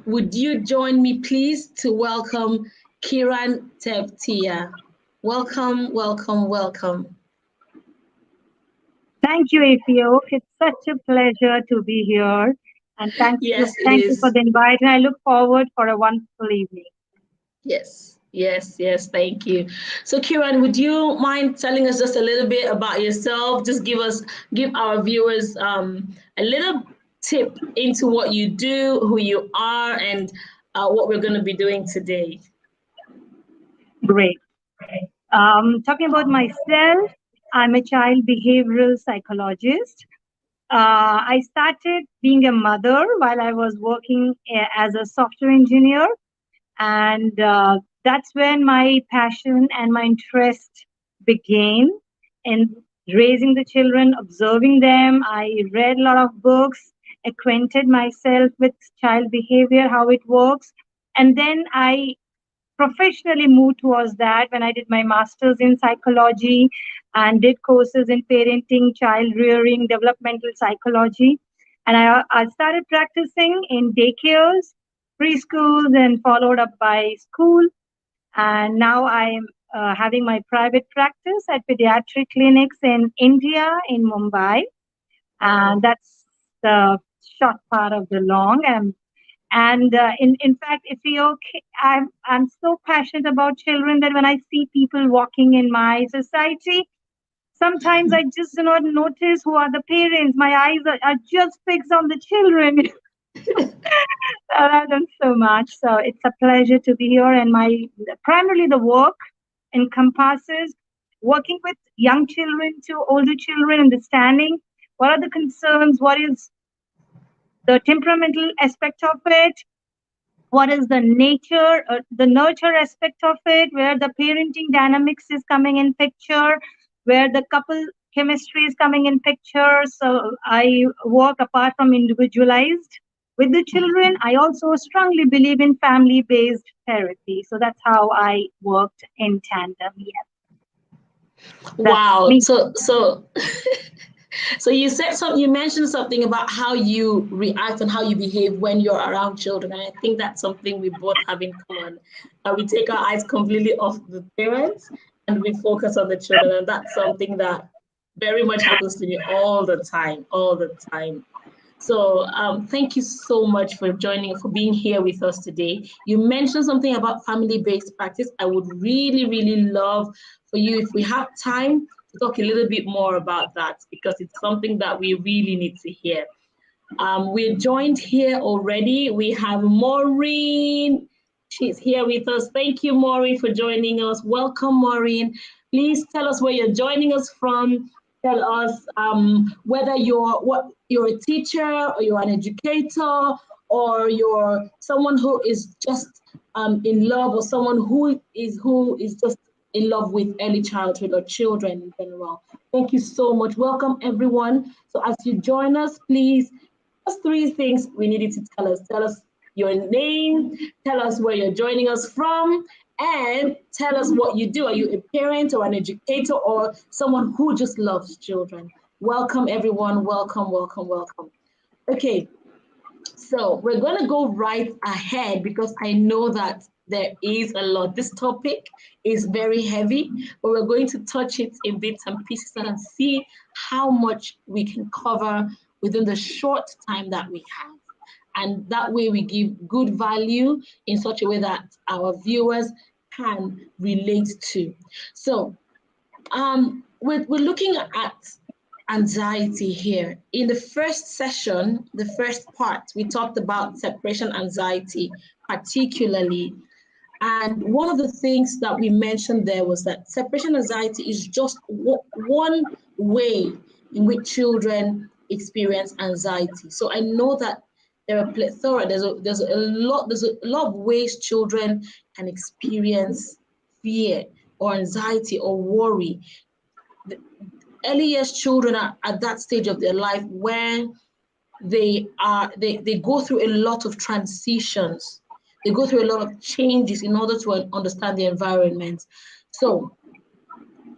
Would you join me, please, to welcome Kiran Tevtiya? Welcome, welcome, welcome. Thank you, Ifio. It's such a pleasure to be here. And Yes, it thank you for is. the invite. And I look forward for a wonderful evening. Yes, yes, yes. Thank you. So, Kiran, would you mind telling us just a little bit about yourself? Just give our viewers a little tip into what you do, who you are, and what we're going to be doing today. Great. Talking about myself, I'm a child behavioral psychologist. I started being a mother while I was working as a software engineer. And that's when my passion and my interest began in raising the children, observing them. I read a lot of books, acquainted myself with child behavior, how it works. And then I professionally moved towards that when I did my master's in psychology and did courses in parenting, child rearing, developmental psychology. And I started practicing in daycares, preschools, and followed up by school. And now I'm having my private practice at pediatric clinics in India, in Mumbai. And that's the short part of the long. And in fact, if you okay, I'm so passionate about children that when I see people walking in my society, sometimes I just do not notice who are the parents. My eyes are just fixed on the children. I've done so much. So it's a pleasure to be here. And my primarily the work encompasses working with young children to older children, understanding what are the concerns, what is the temperamental aspect of it, what is the nature, the nurture aspect of it, where the parenting dynamics is coming in picture, where the couple chemistry is coming in picture. So I work apart from individualized with the children. I also strongly believe in family based therapy. So that's how I worked in tandem. Yes. Wow. So so you said something, you mentioned something about how you react and how you behave when you're around children. And I think that's something we both have in common. We take our eyes completely off the parents and we focus on the children. And that's something that very much happens to me all the time, all the time. So thank you so much for being here with us today. You mentioned something about family-based practice. I would really, really love for you, if we have time, to talk a little bit more about that, because it's something that we really need to hear. We're joined here already. We have Maureen. She's here with us. Thank you, Maureen, for joining us. Welcome, Maureen. Please tell us where you're joining us from. Tell us whether you're a teacher or you're an educator or you're someone who is just in love, or someone who is just in love with early childhood or children in general. Thank you so much. Welcome, everyone. So as you join us, please, just 3 things we need you to tell us. Tell us your name, tell us where you're joining us from, and tell us what you do. Are you a parent or an educator or someone who just loves children? Welcome, everyone. Welcome, welcome, welcome. Okay, so we're going to go right ahead because I know that there is a lot. This topic is very heavy, but we're going to touch it in bits and pieces and see how much we can cover within the short time that we have. And that way we give good value in such a way that our viewers can relate to. So we're looking at anxiety here. In the first session, the first part, we talked about separation anxiety particularly. And one of the things that we mentioned there was that separation anxiety is just one way in which children experience anxiety. So I know that there are plethora, there's a lot of ways children can experience fear or anxiety or worry. The early years children are at that stage of their life where they go through a lot of transitions. They go through a lot of changes in order to understand the environment. So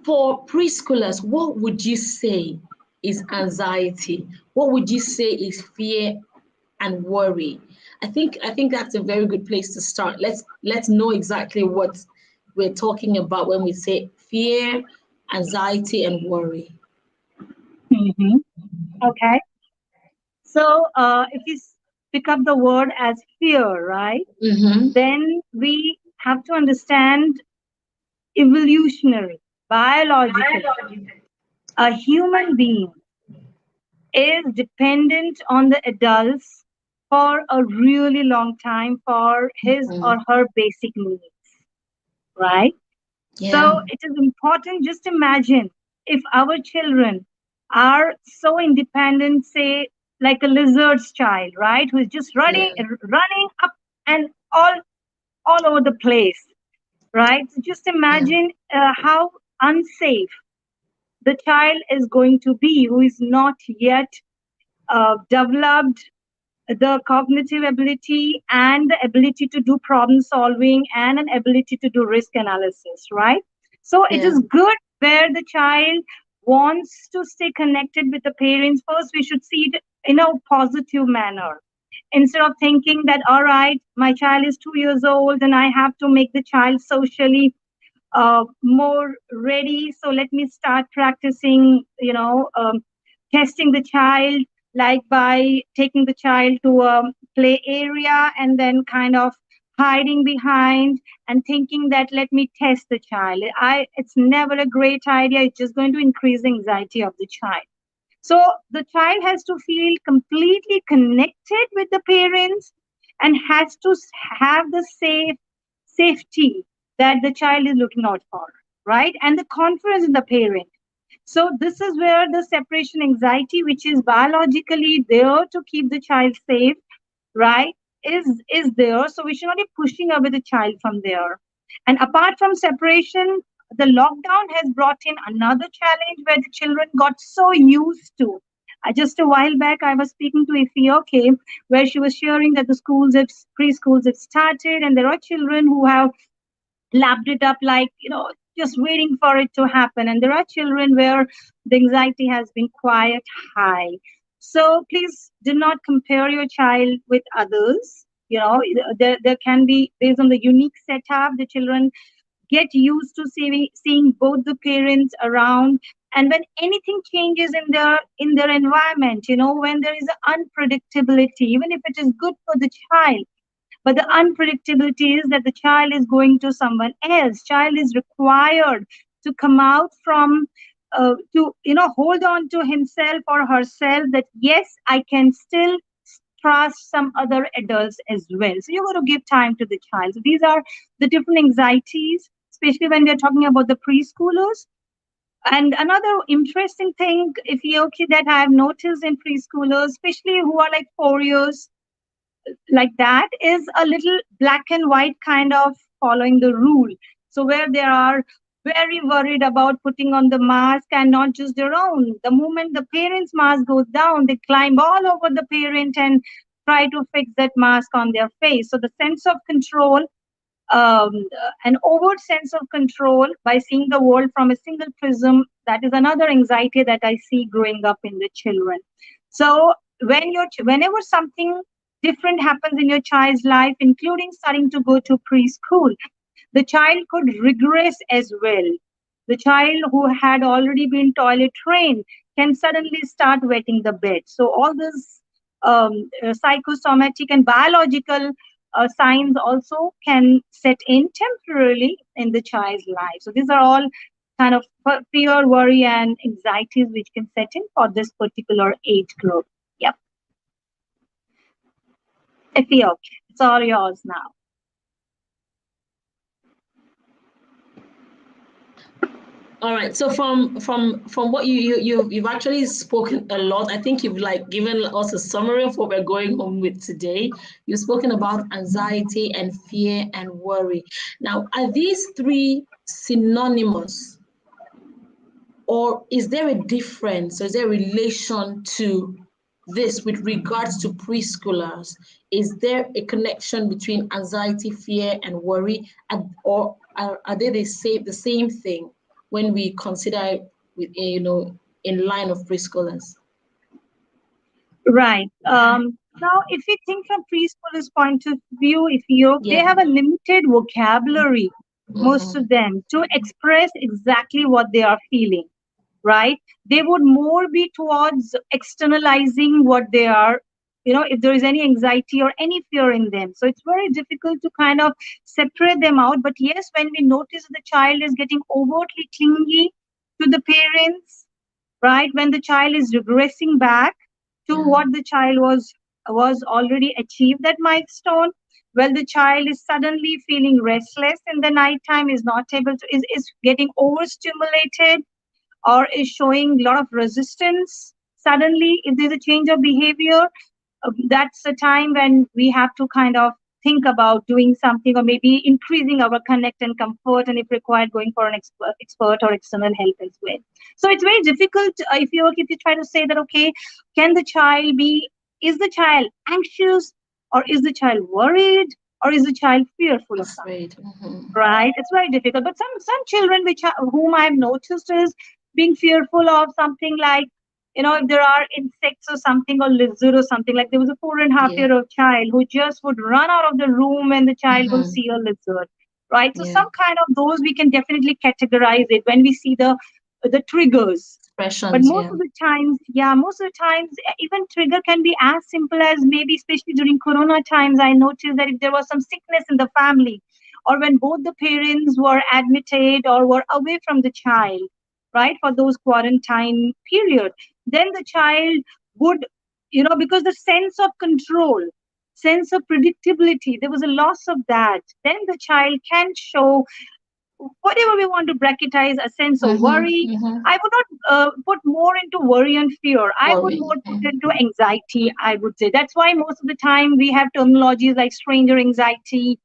for preschoolers, what would you say is anxiety? What would you say is fear and worry? I think that's a very good place to start. Let's know exactly what we're talking about when we say fear, anxiety, and worry. Mm-hmm. Okay. So if you pick up the word as fear, right, Mm-hmm. then we have to understand evolutionary, biologically, a human being is dependent on the adults for a really long time for his or Mm-hmm. her basic needs, right? Yeah. So it is important. Just imagine if our children are so independent, say like a lizard's child, right, who is just Yeah. running up and all over the place, right? So just Yeah. imagine how unsafe the child is going to be, who is not yet developed the cognitive ability and the ability to do problem solving and an ability to do risk analysis, right? So it Yeah. is good where the child wants to stay connected with the parents. First, we should see it in a positive manner. Instead of thinking that, all right, my child is 2 years old and I have to make the child socially more ready. So let me start practicing, testing the child, like by taking the child to a play area and then kind of hiding behind and thinking that let me test the child. It's never a great idea. It's just going to increase the anxiety of the child. So the child has to feel completely connected with the parents and has to have the safety that the child is looking out for, right? And the confidence in the parent. So this is where the separation anxiety, which is biologically there to keep the child safe, right, is there. So we should not be pushing away the child from there. And apart from separation, the lockdown has brought in another challenge where the children got so used to. Just a while back, I was speaking to Ify, okay, where she was sharing that the preschools have started, and there are children who have lapped it up like, just waiting for it to happen. And there are children where the anxiety has been quite high. So please do not compare your child with others. There can be, based on the unique setup, the children get used to seeing both the parents around. And when anything changes in their environment, when there is unpredictability, even if it is good for the child, but the unpredictability is that the child is going to someone else. Child is required to come out from, to, hold on to himself or herself that, yes, I can still trust some other adults as well. So you're going to give time to the child. So these are the different anxieties, especially when we're talking about the preschoolers. And another interesting thing, if you okay, that I have noticed in preschoolers, especially who are like 4 years, like that, is a little black and white kind of following the rule. So where they are very worried about putting on the mask, and not just their own. The moment the parent's mask goes down, they climb all over the parent and try to fix that mask on their face. So the sense of control, an overt sense of control by seeing the world from a single prism, that is another anxiety that I see growing up in the children. So whenever something different happens in your child's life, including starting to go to preschool, the child could regress as well. The child who had already been toilet trained can suddenly start wetting the bed. So all this psychosomatic and biological signs also can set in temporarily in the child's life. So these are all kind of fear, worry, and anxieties which can set in for this particular age group. Yep. Effie, okay, it's all yours now. All right. So from what you've actually spoken a lot. I think you've like given us a summary of what we're going home with today. You've spoken about anxiety and fear and worry. Now, are these three synonymous, or is there a difference? Or is there a relation to this with regards to preschoolers? Is there a connection between anxiety, fear, and worry, or are they the same thing when we consider with in line of preschoolers? Right. Now, if you think from preschoolers' point of view, they Yeah. have a limited vocabulary, most of Mm-hmm. them, to express exactly what they are feeling, right? They would more be towards externalizing what they are, if there is any anxiety or any fear in them. So it's very difficult to kind of separate them out. But yes, when we notice the child is getting overtly clingy to the parents, right? When the child is regressing back to Yeah. what the child was already achieved that milestone, well, the child is suddenly feeling restless in the nighttime, is not able to is getting overstimulated, or is showing a lot of resistance. Suddenly, if there's a change of behavior, that's the time when we have to kind of think about doing something, or maybe increasing our connect and comfort, and if required, going for an expert or external help as well. So it's very difficult, if you try to say that, okay, can the child be is the child anxious, or is the child worried, or is the child fearful of something? Afraid. Mm-hmm. Right, it's very difficult. But some children whom I've noticed is being fearful of something like, if there are insects or something, or lizard or something. Like, there was a 4.5 Yeah. year old child who just would run out of the room when the child will Mm-hmm. see a lizard, right? So Yeah. some kind of those we can definitely categorize it when we see the triggers. But Expressions. most Yeah. of the times, yeah, most of the times, even trigger can be as simple as, maybe especially during Corona times, I noticed that if there was some sickness in the family, or when both the parents were admitted or were away from the child, right, for those quarantine period, then the child would, because the sense of control, sense of predictability, there was a loss of that. Then the child can show whatever we want to bracketize, a sense of Mm-hmm. worry. Mm-hmm. I would not put more into worry and fear. I would Worry. more put into anxiety, I would say. That's why most of the time we have terminologies like stranger anxiety,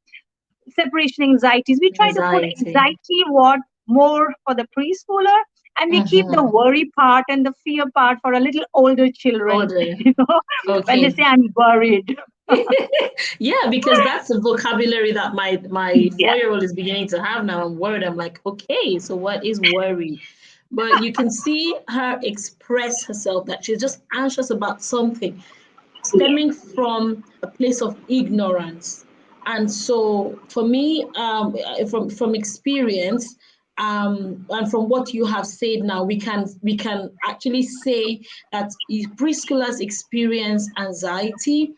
separation anxieties. We try to put Anxiety. anxiety what more for the preschooler, and we keep the Mm-hmm. worry part and the fear part for a little older children, Order. when they Okay. say, I'm worried. Yeah, because that's the vocabulary that my Yeah. 4-year-old is beginning to have now. I'm worried. I'm like, okay, so what is worry? But you can see her express herself that she's just anxious about something stemming from a place of ignorance. And so for me, from experience, and from what you have said now, we can actually say that preschoolers experience anxiety,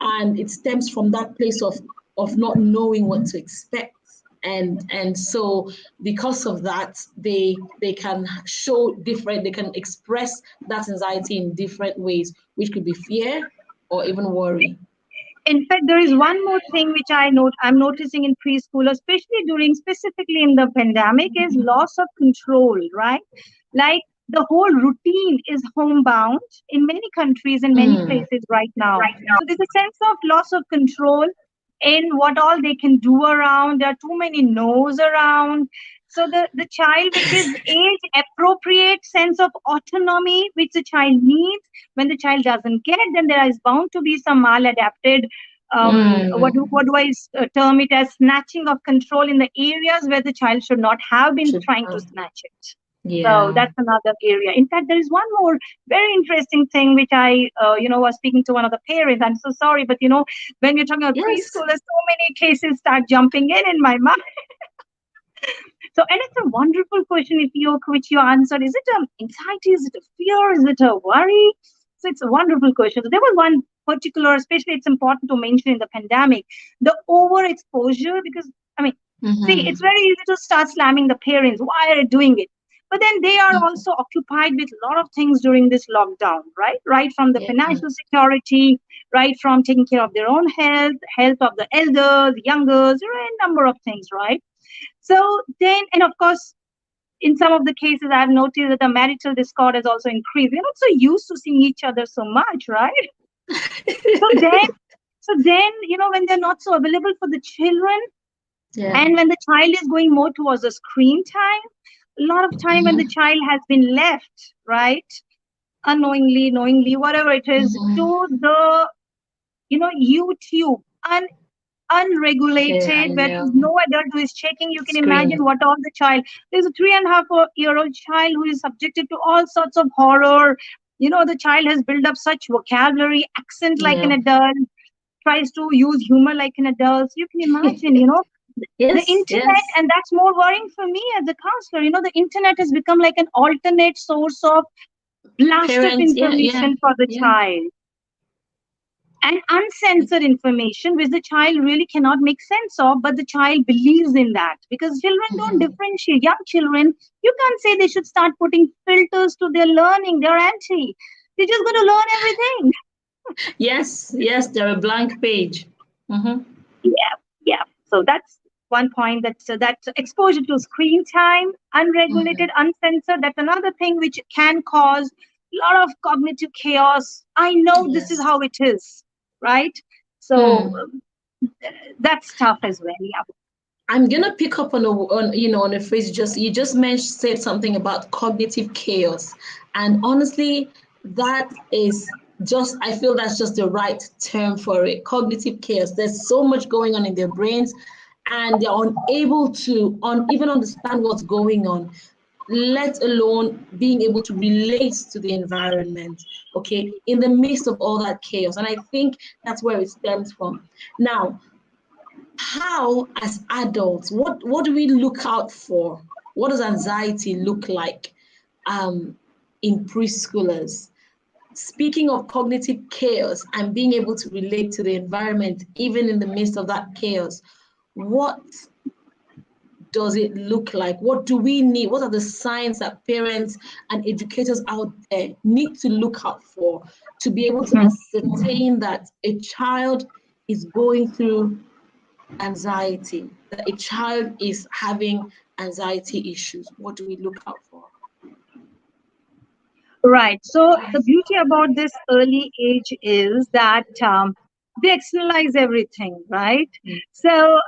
and it stems from that place of not knowing what to expect. And so because of that, they can show different, they can express that anxiety in different ways, which could be fear or even worry. In fact, there is one more thing which I'm noticing in preschool, especially specifically in the pandemic, is loss of control, right? Like, the whole routine is homebound in many countries and many Mm, places right now. So there's a sense of loss of control in what all they can do around. There are too many no's around. So the child, with his age appropriate sense of autonomy which the child needs, when the child doesn't get, then there is bound to be some maladapted, what do I term it as, snatching of control in the areas where the child should not have been should trying to snatch it. So yeah. that's another area. In fact, there is one more very interesting thing which I, was speaking to one of the parents. I'm so sorry, but when we're talking about Yes. preschoolers, so many cases start jumping in my mind. So, and it's a wonderful question which you answered. Is it anxiety? Is it a fear? Is it a worry? So it's a wonderful question. So there was one particular, especially it's important to mention in the pandemic, the overexposure, because, I mean, see, it's Mm-hmm. very easy to start slamming the parents. Why are you doing it? But then they are Mm-hmm. also occupied with a lot of things during this lockdown, right? Right from the Yeah. financial security, right from taking care of their own health of the elders, youngers, there are a number of things, right? So then, and of course, in some of the cases, I've noticed that the marital discord has also increased. We're not so used to seeing each other so much, right? So then, when they're not so available for the children, Yeah. and when the child is going more towards the screen time, a lot of time when the Mm-hmm. child has been left, right, unknowingly, knowingly, whatever it is, Mm-hmm. to the, YouTube, Okay, I unregulated, where know. there's no adult who is checking. You can imagine Screen. what all the child. There's a 3.5 year old child who is subjected to all sorts of horror, the child has built up such vocabulary, accent like an Yeah. adult, tries to use humor like an adult. So you can imagine, the Yes, internet, yes. and that's more worrying for me as a counselor. The internet has become like an alternate source of blast of Parents, yeah, yeah, information for the yeah. child, and uncensored information which the child really cannot make sense of, but the child believes in that because children don't Mhm. differentiate. Young children, you can't say they should start putting filters to their learning. They're anti. They're just going to learn everything. Yes, yes, they're a blank page. Mm-hmm. Yeah, yeah. So that's one point. That exposure to screen time, Mm-hmm. unregulated, uncensored. That's another thing which can cause a lot of cognitive chaos. I know this is Yes. how it is, right? So Hmm. that's tough as well. Yeah. I'm gonna pick up on a phrase you just mentioned said something about cognitive chaos, and honestly, that is just I feel that's just the right term for it. Cognitive chaos. There's so much going on in their brains, and they're unable to even understand what's going on, let alone being able to relate to the environment. Okay, in the midst of all that chaos, and I think that's where it stems from. Now, how as adults, what do we look out for? What does anxiety look like um, in preschoolers? Speaking of cognitive chaos and being able to relate to the environment even in the midst of that chaos, what does it look like? What do we need? What are the signs that parents and educators out there need to look out for to be able to Mhm. ascertain that a child is going through anxiety, that a child is having anxiety issues? What do we look out for? Right. So the beauty about this early age is that they externalize everything, right? So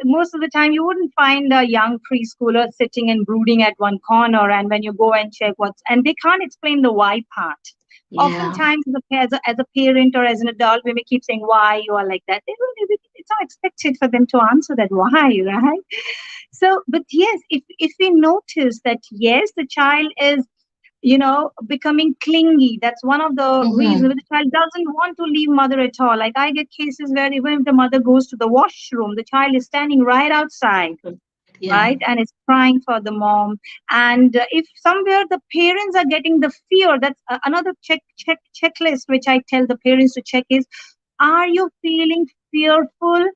most of the time, you wouldn't find a young preschooler sitting and brooding at one corner, and when you go and check and they can't explain the why part. Yeah. Oftentimes, as a parent or as an adult, we may keep saying why you are like that. It's not expected for them to answer that why, right? So, but yes, if we notice that yes, the child is becoming clingy. That's one of the reasons Mm-hmm. where the child doesn't want to leave mother at all. Like I get cases where even if the mother goes to the washroom, the child is standing right outside, Yeah. right, and is crying for the mom. And if somewhere the parents are getting the fear, that's another checklist which I tell the parents to check is: are you feeling fearful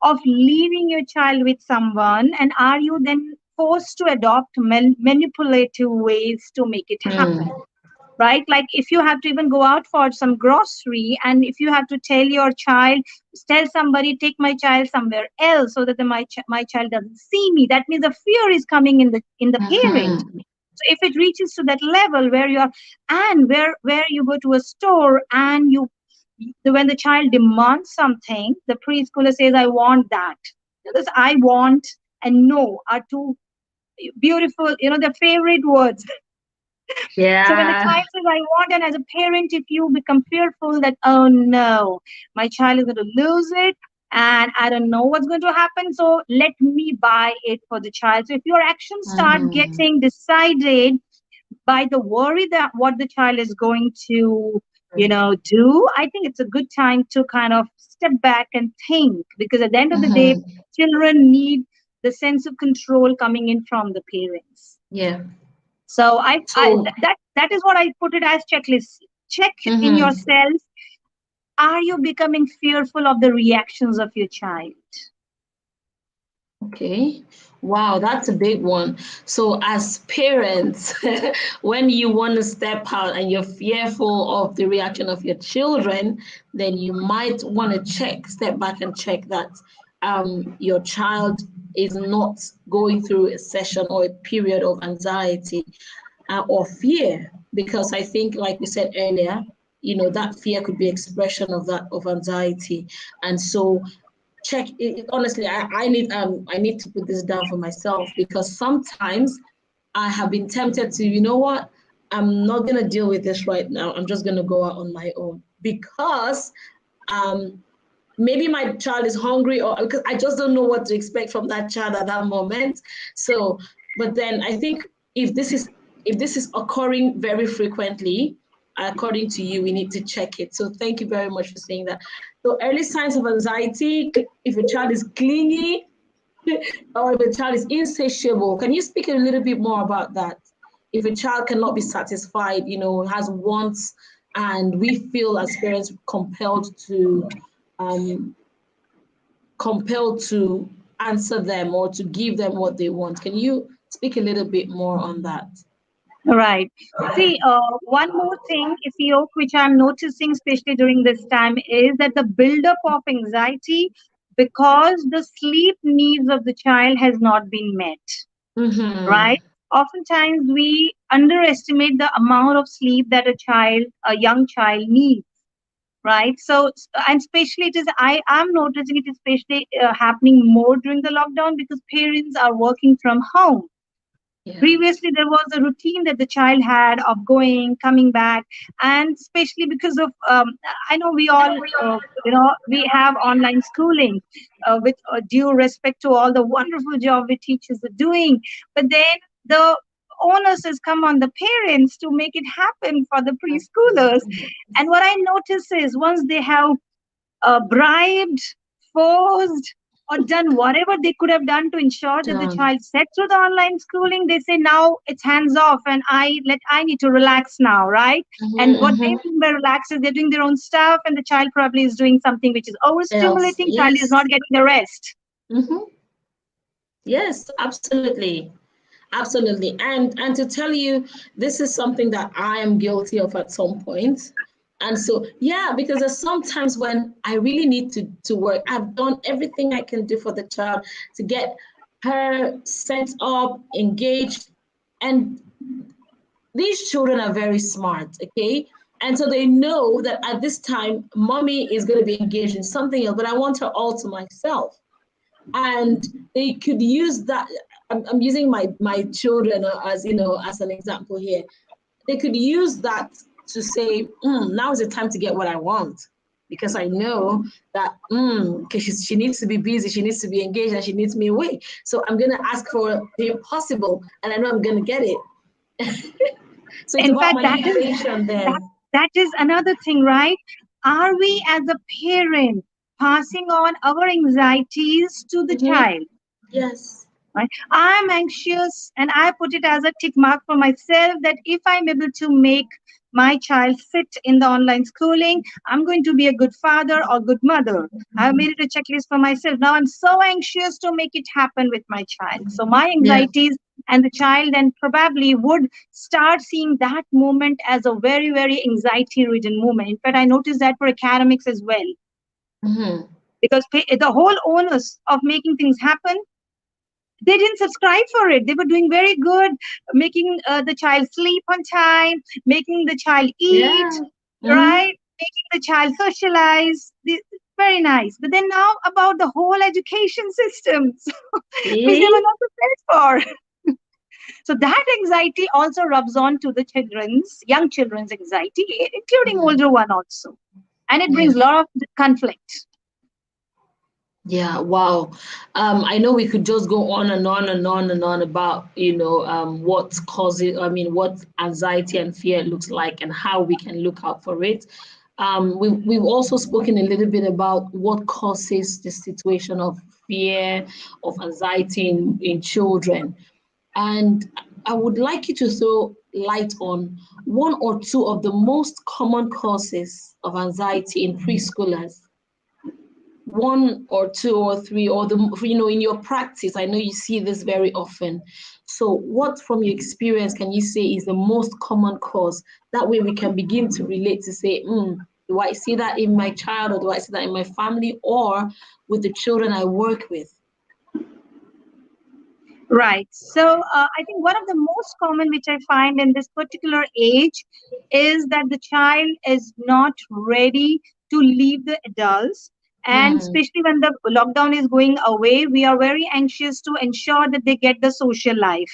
of leaving your child with someone, and are you then forced to adopt manipulative ways to make it happen, Mm. right? Like if you have to even go out for some grocery, and if you have to tell somebody, take my child somewhere else so that my child doesn't see me, that means the fear is coming in the parent. Mm-hmm. So if it reaches to that level where you are, and where you go to a store and when the child demands something, the preschooler says, I want that. Because I want and no are two beautiful, their favorite words. So when the Yeah. child says, I want, and as a parent, if you become fearful that, oh no, my child is going to lose it and I don't know what's going to happen, so let me buy it for the child. So if your actions start Mm-hmm. getting decided by the worry that what the child is going to do, I think it's a good time to kind of step back and think, because at the end of the day, Mm-hmm. children need the sense of control coming in from the parents. Yeah. So So, that is what I put it as checklist. Check in mm-hmm. yourself: are you becoming fearful of the reactions of your child? Okay. Wow, that's a big one. So, as parents, when you want to step out and you're fearful of the reaction of your children, then you might want to step back and check that your child is not going through a session or a period of anxiety or fear. Because I think, like we said earlier, that fear could be expression of that of anxiety. And so check it, honestly, I need to put this down for myself, because sometimes I have been tempted to, you know what, I'm not going to deal with this right now, I'm just going to go out on my own, because um maybe my child is hungry, or because I just don't know what to expect from that child at that moment. So but then I think if this is if this is occurring very frequently, according to you, we need to check it. So thank you very much for saying that. So early signs of anxiety, if a child is clingy or if a child is insatiable, can you speak a little bit more about that? If a child cannot be satisfied, has wants, and we feel as parents um, compelled to answer them or to give them what they want. Can you speak a little bit more on that? Right. See, one more thing, if you, which I'm noticing, especially during this time, is that the buildup of anxiety because the sleep needs of the child has not been met. Mm-hmm. Right? Oftentimes we underestimate the amount of sleep that a young child needs. Right. So, and especially I am noticing it especially happening more during the lockdown because parents are working from home. Yeah. Previously there was a routine that the child had of going coming back, and especially because of I know we all we have online schooling, with due respect to all the wonderful job the teachers are doing, but then the onus has come on the parents to make it happen for the preschoolers. And what I notice is once they have bribed, forced, or done whatever they could have done to ensure that the Done. child sat through the online schooling, they say now it's hands off and I need to relax now, right? And what they Mm-hmm. mean by relax is they're doing their own stuff and the child probably is doing something which is Else, overstimulating, child is yes. not getting the rest. Mm-hmm. Yes, absolutely. Absolutely. And to tell you, this is something that I am guilty of at some point. And so, yeah, because there's sometimes when I really need to work. I've done everything I can do for the child to get her set up, engaged. And these children are very smart, okay? And so they know that at this time, mommy is going to be engaged in something else, but I want her all to myself. And they could use that. I'm using my children as an example here. They could use that to say, now is the time to get what I want, because I know that because she needs to be busy, she needs to be engaged, and she needs me away. So I'm gonna ask for the impossible, and I know I'm gonna get it. So it's In about fact, manipulation that, then. that is another thing, right? Are we as a parent passing on our anxieties to the Mm-hmm. child? Yes. Right? I'm anxious, and I put it as a tick mark for myself that if I'm able to make my child sit in the online schooling, I'm going to be a good father or good mother. I've made it a checklist for myself. Now I'm so anxious to make it happen with my child. So my Yeah. anxieties and the child then probably would start seeing that moment as a very, very anxiety ridden moment. In fact, I noticed that for academics as well, Mm-hmm. because the whole onus of making things happen, they didn't subscribe for it. They were doing very good, making the child sleep on time, making the child eat, Yeah. Mm-hmm. right? Making the child socialize. Very nice. But then now about the whole education systems, which they were See? not prepared for. So that anxiety also rubs on to the young children's anxiety, including Mm-hmm. older one also. And it Yeah. brings a lot of conflict. Yeah, wow. I know we could just go on and on and on and on about, what causes, what anxiety and fear looks like and how we can look out for it. We've also spoken a little bit about what causes the situation of fear, of anxiety in children. And I would like you to throw light on one or two of the most common causes of anxiety in preschoolers, one or two or three, or in your practice. I know you see this very often. So what from your experience can you say is the most common cause? That way we can begin to relate to say, do I see that in my child, or do I see that in my family, or with the children I work with? Right. So I think one of the most common, which I find in this particular age, is that the child is not ready to leave the adults. And Mm, especially when the lockdown is going away, we are very anxious to ensure that they get the social life.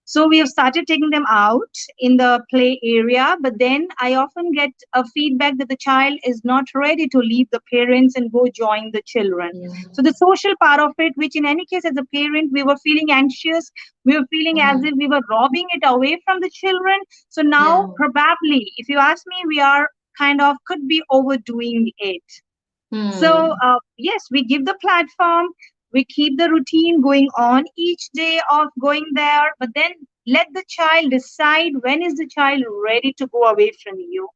So we have started taking them out in the play area, but then I often get a feedback that the child is not ready to leave the parents and go join the children. Yeah. So the social part of it, which in any case as a parent, we were feeling anxious, we were feeling as Mhm. if we were robbing it away from the children. So now Yeah. probably, if you ask me, we are kind of could be overdoing it. So, Hmm. yes, we give the platform, we keep the routine going on each day of going there, but then let the child decide when is the child ready to go away from you.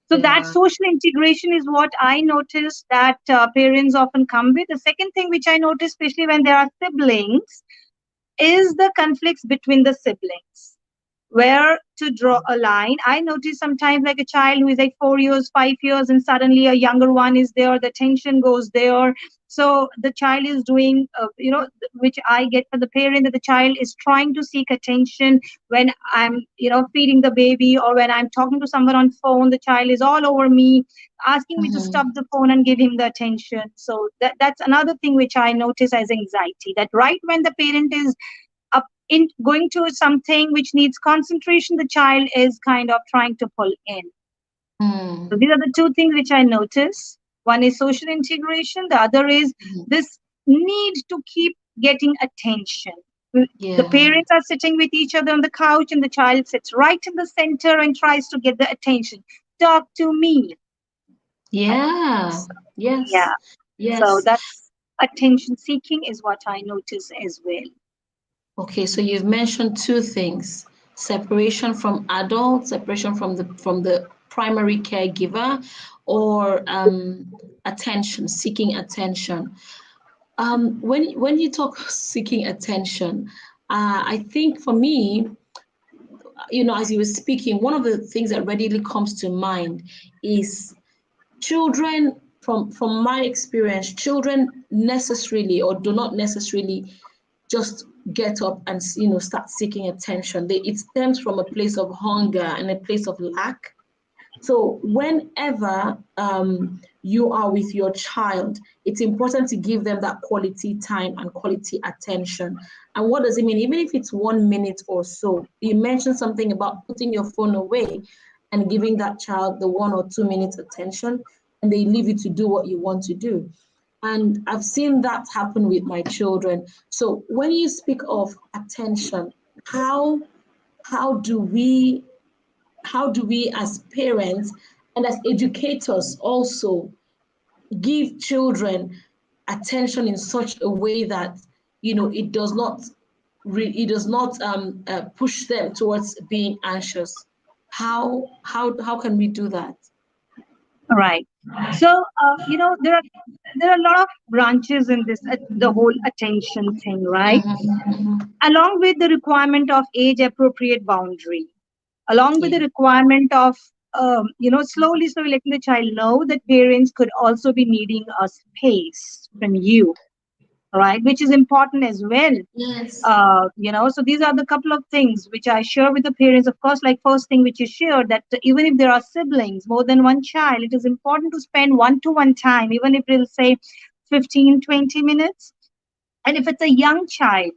So that Yeah. social integration is what I notice that parents often come with. The second thing which I notice, especially when there are siblings, is the conflicts between the siblings, where to draw a line. I notice sometimes like a child who is like 4 years, 5 years, and suddenly a younger one is there, the tension goes there. So the child is doing, which I get for the parent, that the child is trying to seek attention when I'm, feeding the baby, or when I'm talking to someone on phone, the child is all over me, asking me to stop Mhm. the phone and give him the attention. So that's another thing which I notice as anxiety, that right when the parent is up in going to something which needs concentration, the child is kind of trying to pull in. So Hmm. these are the two things which I notice. One is social integration, the other is Mhm. this need to keep getting attention. The Yeah. parents are sitting with each other on the couch, and the child sits right in the center and tries to get the attention. Talk to me. Yeah. So, yeah. Yes. So Yes. that's attention seeking is what I notice as well. Okay, so you've mentioned two things: separation from adults, separation from the primary caregiver, or attention, seeking attention. When you talk seeking attention, I think for me, as you were speaking, one of the things that readily comes to mind is children. From my experience, children necessarily or do not necessarily just get up and start seeking attention. It stems from a place of hunger and a place of lack. So whenever you are with your child, it's important to give them that quality time and quality attention. And what does it mean? Even if it's 1 minute or so, you mentioned something about putting your phone away and giving that child the 1 or 2 minutes attention, and they leave you to do what you want to do. And I've seen that happen with my children. So when you speak of attention, how how do we how do we as parents and as educators also give children attention in such a way that it does not push them towards being anxious? How can we do that? Right. So, there are a lot of branches in this, the whole attention thing, right? Mm-hmm. Along with the requirement of age appropriate boundary, along with Yeah. the requirement of, slowly letting the child know that parents could also be needing a space from you, right? Which is important as well. Yes. So these are the couple of things which I share with the parents. Of course, like first thing which is shared, that even if there are siblings, more than one child, it is important to spend one-to-one time, even if it'll say 15, 20 minutes. And if it's a young child,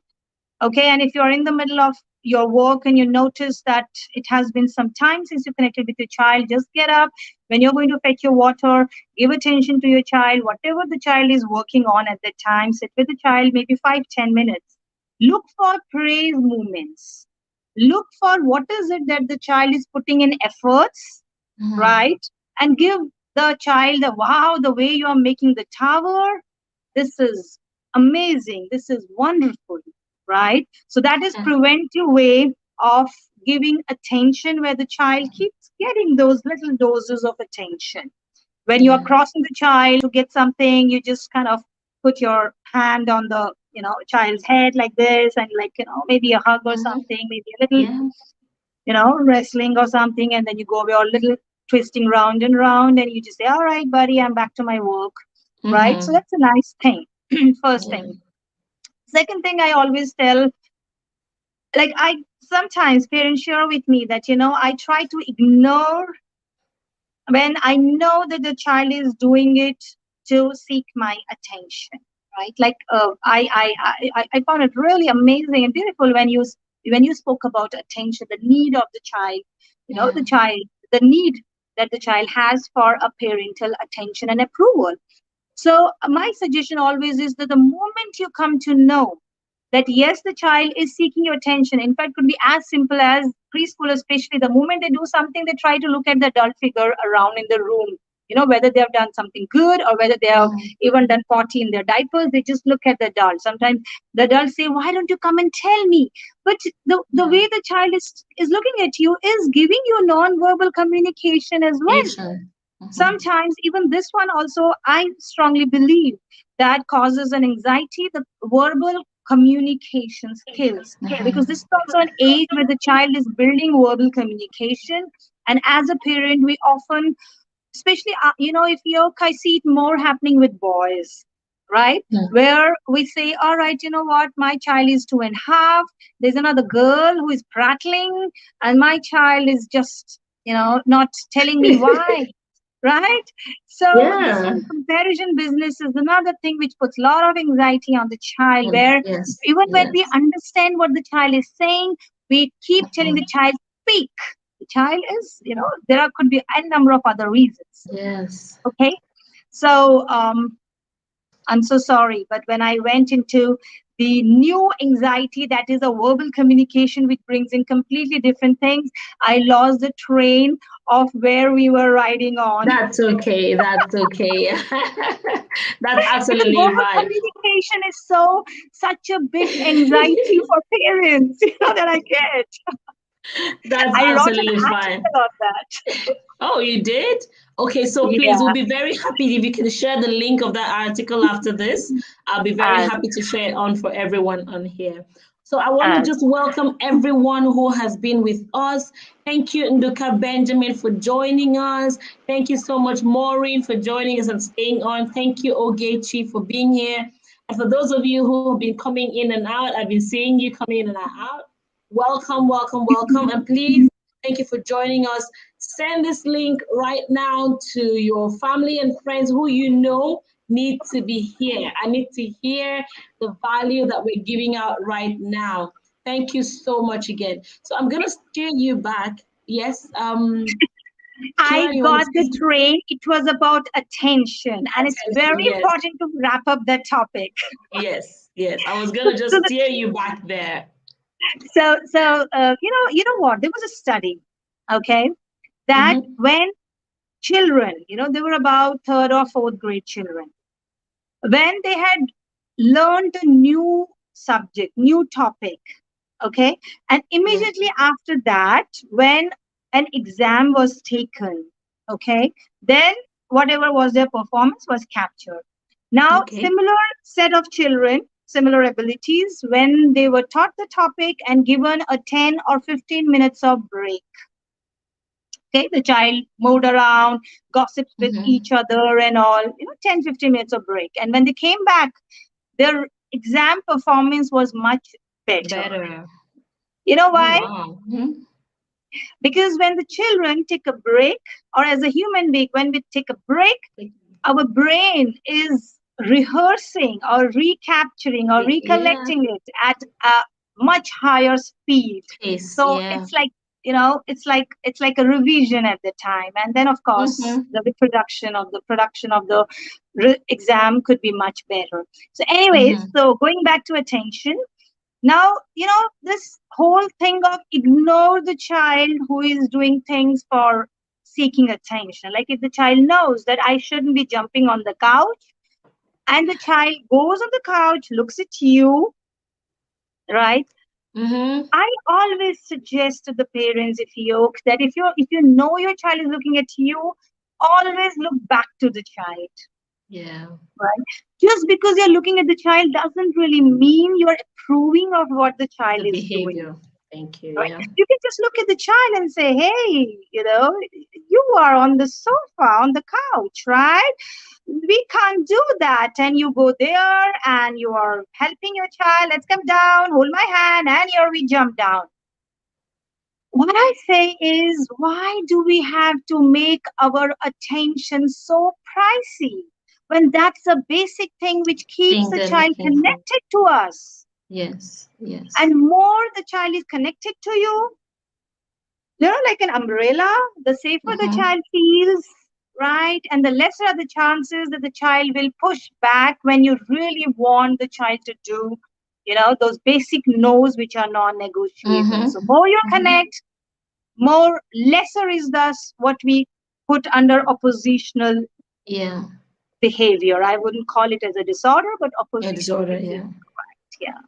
okay, and if you're in the middle of your work and you notice that it has been some time since you connected with your child, just get up. When you're going to fetch your water, give attention to your child, whatever the child is working on at that time, sit with the child maybe 5, 10 minutes. Look for praise movements. Look for what is it that the child is putting in efforts, Mm-hmm. right? And give the child the wow, the way you are making the tower, this is amazing, this is wonderful, right? So that is Yeah. preventive way of giving attention, where the child keeps getting those little doses of attention. When you are Yeah. crossing the child to get something, you just kind of put your hand on the child's head like this, and like maybe a hug or Mm-hmm. something, maybe a little Yeah. wrestling or something, and then you go away, or a little twisting round and round, and you just say, all right buddy, I'm back to my work, right? So Mm-hmm. that's a nice thing. First Yeah. thing. Second thing, I always tell, like, I sometimes parents share with me that I try to ignore when I know that the child is doing it to seek my attention, right? Like, I found it really amazing and beautiful when you when you spoke about attention, the need of the child, Yeah. the need that the child has for a parental attention and approval. So my suggestion always is that the moment you come to know that yes, the child is seeking your attention, in fact, could be as simple as preschool, especially the moment they do something, they try to look at the adult figure around in the room. Whether they have done something good or whether they have Mhm. even done potty in their diapers, they just look at the adult. Sometimes the adults say, "Why don't you come and tell me?" But the Yeah. way the child is looking at you is giving you non-verbal communication as well. Patient. Mhm. Sometimes even this one also, I strongly believe that causes an anxiety, the verbal communication skills, because this is also an age where the child is building verbal communication. And as a parent, we often, especially if I see it more happening with boys, right, Mhm. where we say, all right, you know what, my child is 2.5, there's another girl who is prattling, and my child is just not telling me why, right? So this Yeah. whole comparison business is another thing which puts a lot of anxiety on the child, where Yes. even when we Yes. understand what the child is saying, we keep telling the Mhm. child, speak. The child is, there could be a number of other reasons. Yes. Okay. So I'm so sorry, but when I went into the new anxiety, that is a verbal communication, which brings in completely different things, I lost the train of where we were riding on. That's okay. That's okay. That's Because absolutely verbal fine. communication is such a big anxiety for parents, that I get. That's I wrote an absolutely fine. article on that. Oh, you did? Okay, so please, we'll Yeah. be very happy if you can share the link of that article after this. I'll be very And happy to share it on for everyone on here. So I want to and just welcome everyone who has been with us. Thank you, Nduka Benjamin, for joining us. Thank you so much, Maureen, for joining us and staying on. Thank you, Ogechi, for being here. And for those of you who have been coming in and out, I've been seeing you come in and out. Welcome, welcome, welcome. And please, thank you for joining us. Send this link right now to your family and friends who you know need to be here. I need to hear the value that we're giving out right now. Thank you so much again. So I'm gonna steer you back. Yes, I Kiran, you want to got the say train. It was about attention, and it's attention? very Yes, important to wrap up that topic. yes, yes. I was gonna So, just steer you back there. what? There was a study, okay, that Mm-hmm. when children, they were about third or fourth grade children, when they had learned a new subject, new topic, okay, and Yeah. immediately after that, when an exam was taken, okay, then whatever was their performance was captured. Now, Okay. similar set of children, similar abilities, when they were taught the topic and given a 10 or 15 minutes of break, okay, the child moved around, gossiped with Mm-hmm. each other and all, 10, 15 minutes of break. And when they came back, their exam performance was much better. Better. You know Oh why? wow. Mm-hmm. Because when the children take a break, or as a human being, when we take a break, our brain is rehearsing or recapturing or Yeah. recollecting it at a much higher speed. Pace. So Yeah. it's like a revision at the time, and then of course Mm-hmm. the production of the exam could be much better. So anyways, Mm-hmm. so going back to attention, now, this whole thing of ignore the child who is doing things for seeking attention. Like if the child knows that I shouldn't be jumping on the couch, and the child goes on the couch, looks at you, right? Mm-hmm. I always suggest to the parents, that if you know your child is looking at you, always look back to the child. Yeah. Right? Just because you're looking at the child doesn't really mean you're approving of what the child The is doing. behavior. Thank you. Right? Yeah. You can just look at the child and say, hey, you are on the sofa, on the couch, right? We can't do that. And you go there and you are helping your child. Let's come down, hold my hand, and here we jump down. What I say is, why do we have to make our attention so pricey when that's a basic thing which keeps Thing the they're child looking for. connected to us? Yes. Yes. And more the child is connected to you, like an umbrella, the safer the Mm-hmm. child feels, right? And the lesser are the chances that the child will push back when you really want the child to do, those basic no's which are non-negotiable. So Mm-hmm. more you Mm-hmm. connect, more lesser is thus what we put under oppositional Yeah. behavior. I wouldn't call it as a disorder, but A oppositional disorder. behavior. Yeah. Yeah.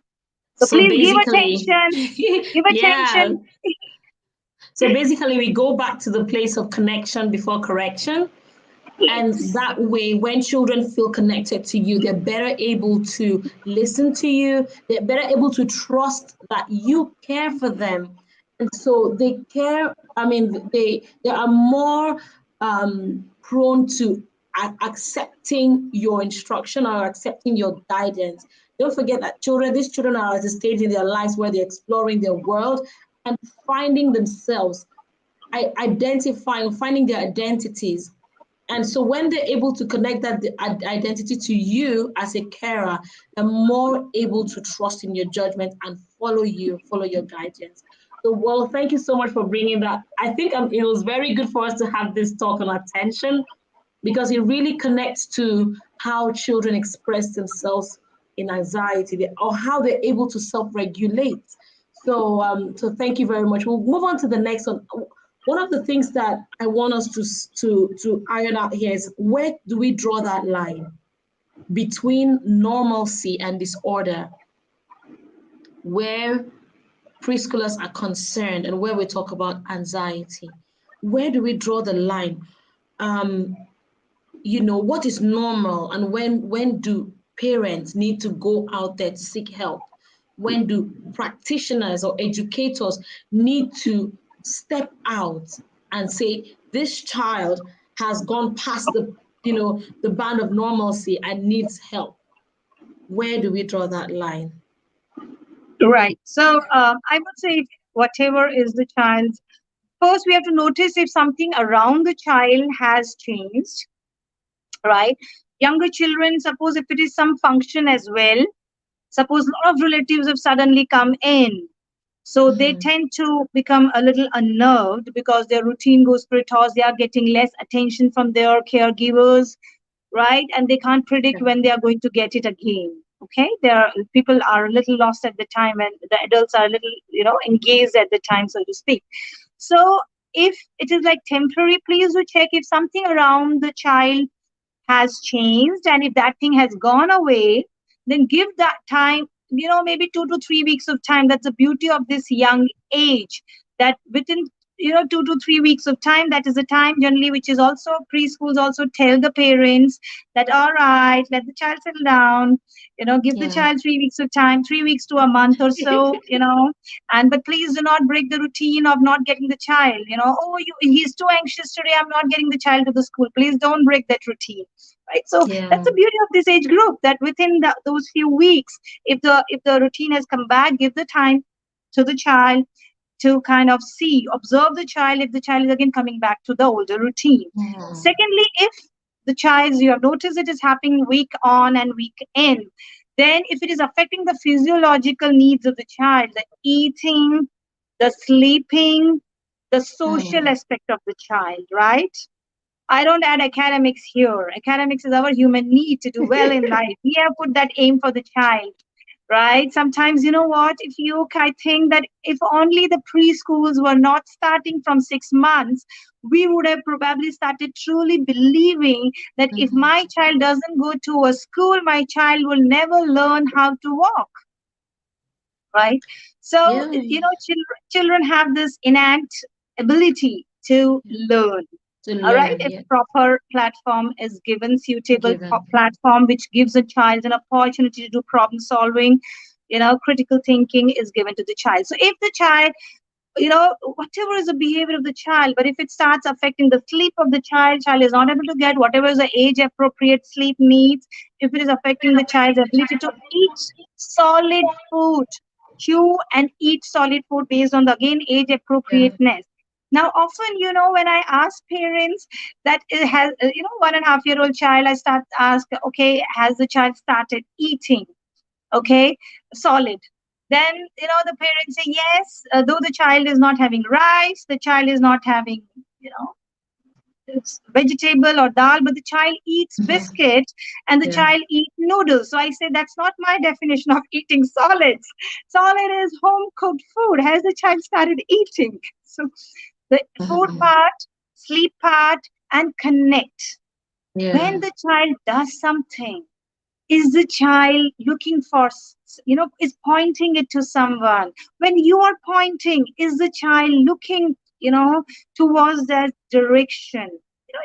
So So please give basically, attention. Give yeah. attention. So basically, we go back to the place of connection before correction. And Yes. that way, when children feel connected to you, they're better able to listen to you. They're better able to trust that you care for them. And so they care, I mean, they are more prone to accepting your instruction or accepting your guidance. Don't forget that these children are at a stage in their lives where they're exploring their world and finding themselves, identifying, finding their identities. And so when they're able to connect that identity to you as a carer, they're more able to trust in your judgment and follow your guidance. So, well, thank you so much for bringing that. I think it was very good for us to have this talk on attention because it really connects to how children express themselves in anxiety or how they're able to self-regulate. So thank you very much. We'll move on to the next one. One of the things that I want us to iron out here is, where do we draw that line between normalcy and disorder, where preschoolers are concerned and where we talk about anxiety? Where do we draw the line? Um, what is normal, and when do parents need to go out there to seek help? When do practitioners or educators need to step out and say, this child has gone past the band of normalcy and needs help? Where do we draw that line? Right. So I would say whatever is the child's, first we have to notice if something around the child has changed, right? Younger children, suppose if it is some function as well, suppose a lot of relatives have suddenly come in. So they Mm-hmm. tend to become a little unnerved because their routine goes for a toss. They are getting less attention from their caregivers, right? And they can't predict when they are going to get it again. Okay, people are a little lost at the time, and the adults are a little, engaged at the time, so to speak. So if it is like temporary, please do check if something around the child has changed, and if that thing has gone away, then give that time, maybe 2 to 3 weeks of time. That's the beauty of this young age, that within 2 to 3 weeks of time, that is the time generally which is also preschools also tell the parents that, all right, let the child settle down, give the Yeah. child 3 weeks of time, 3 weeks to a month or so, and but please do not break the routine of not getting the child, oh, he's too anxious today, I'm not getting the child to the school. Please don't break that routine, right? So that's Yeah. the beauty of this age group, that within those few weeks, if the routine has come back, give the time to the child to kind of observe the child if the child is again coming back to the older routine. Mm-hmm. Secondly, if the child, you have noticed it is happening week on and week in, then if it is affecting the physiological needs of the child, the eating, the sleeping, the social Mm-hmm. aspect of the child, right? I don't add academics here. Academics is our human need to do well in life. We have put that aim for the child, right? Sometimes, you know what? I think that if only the preschools were not starting from 6 months, we would have probably started truly believing that if Mm-hmm. my child doesn't go to a school, my child will never learn how to walk, right? So, Yeah. children have this innate ability to learn. To All right, learn. if Yeah. proper platform is given, suitable Given. platform which gives a child an opportunity to do problem solving, critical thinking is given to the child. So if the child, whatever is the behavior of the child, but if it starts affecting the sleep of the child is not able to get whatever is the age appropriate sleep needs, if it is affecting the child's ability to eat solid food, chew and eat solid food based on the again age Yeah. appropriateness. Now often, when I ask parents that it has 1.5 year old child, I start ask, okay, has the child started eating, okay, solid? Then, the parents say, yes, though the child is not having rice, the child is not having, it's vegetable or dal, but the child eats biscuit and the Yeah. child eats noodles. So I say that's not my definition of eating solids. Solid is home cooked food. Has the child started eating? So the food Mhm. part, sleep part, and connect. When Yeah. the child does something, is the child looking for, is pointing it to someone? When you are pointing, is the child looking, towards that direction?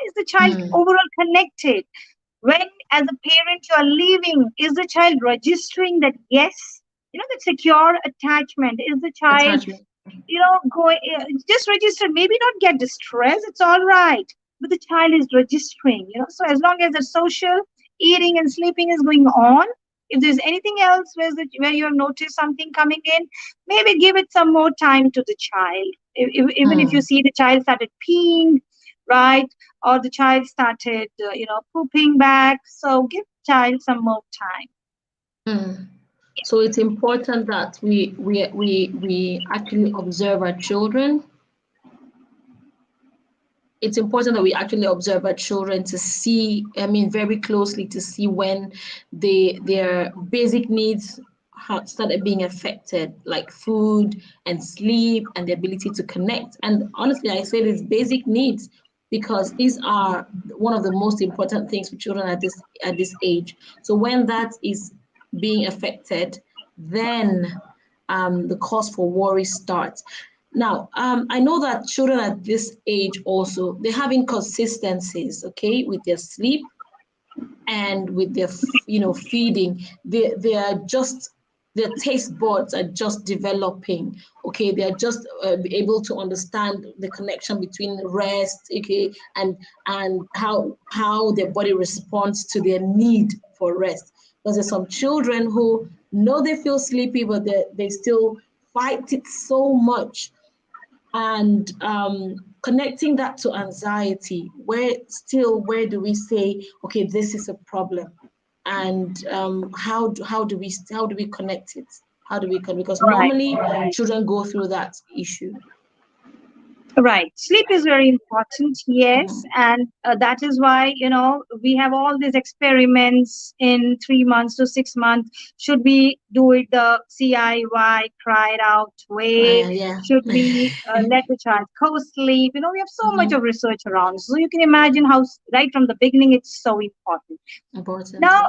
Is the child Mm. overall connected? When, as a parent, you are leaving, is the child registering that, yes, the secure attachment? Is the child, Attachment. going, just register, maybe not get distressed, it's all right, but the child is registering, so as long as the social eating and sleeping is going on, if there's anything else where you have noticed something coming in, maybe give it some more time to the child. Even if you Mm. see the child started peeing, right, or the child started pooping back, so give child some more time. Mm. So it's important that we actually observe our children. It's important that we actually observe our children to see, I mean, very closely to see when their basic needs started being affected, like food and sleep and the ability to connect. And honestly, I say these basic needs because these are one of the most important things for children at this age. So when that is being affected, then the cause for worry starts. Now, I know that children at this age also, they're having consistencies, okay, with their sleep and with their, feeding. They are just, their taste buds are just developing, okay. They are just able to understand the connection between rest, okay, and how their body responds to their need for rest. Because there's some children who know they feel sleepy, but they still fight it so much, and connecting that to anxiety, where do we say, okay, this is a problem, and how do we connect it, because Right. normally children go through that issue. Right. Sleep is very important, yes. Mhm. And that is why, we have all these experiments in 3 months to 6 months. Should we do it the CIY, cry it out way? Yeah. Should we let the child co sleep? We have so much of Mhm. research around. So you can imagine how, right from the beginning, it's so important. Important, Now,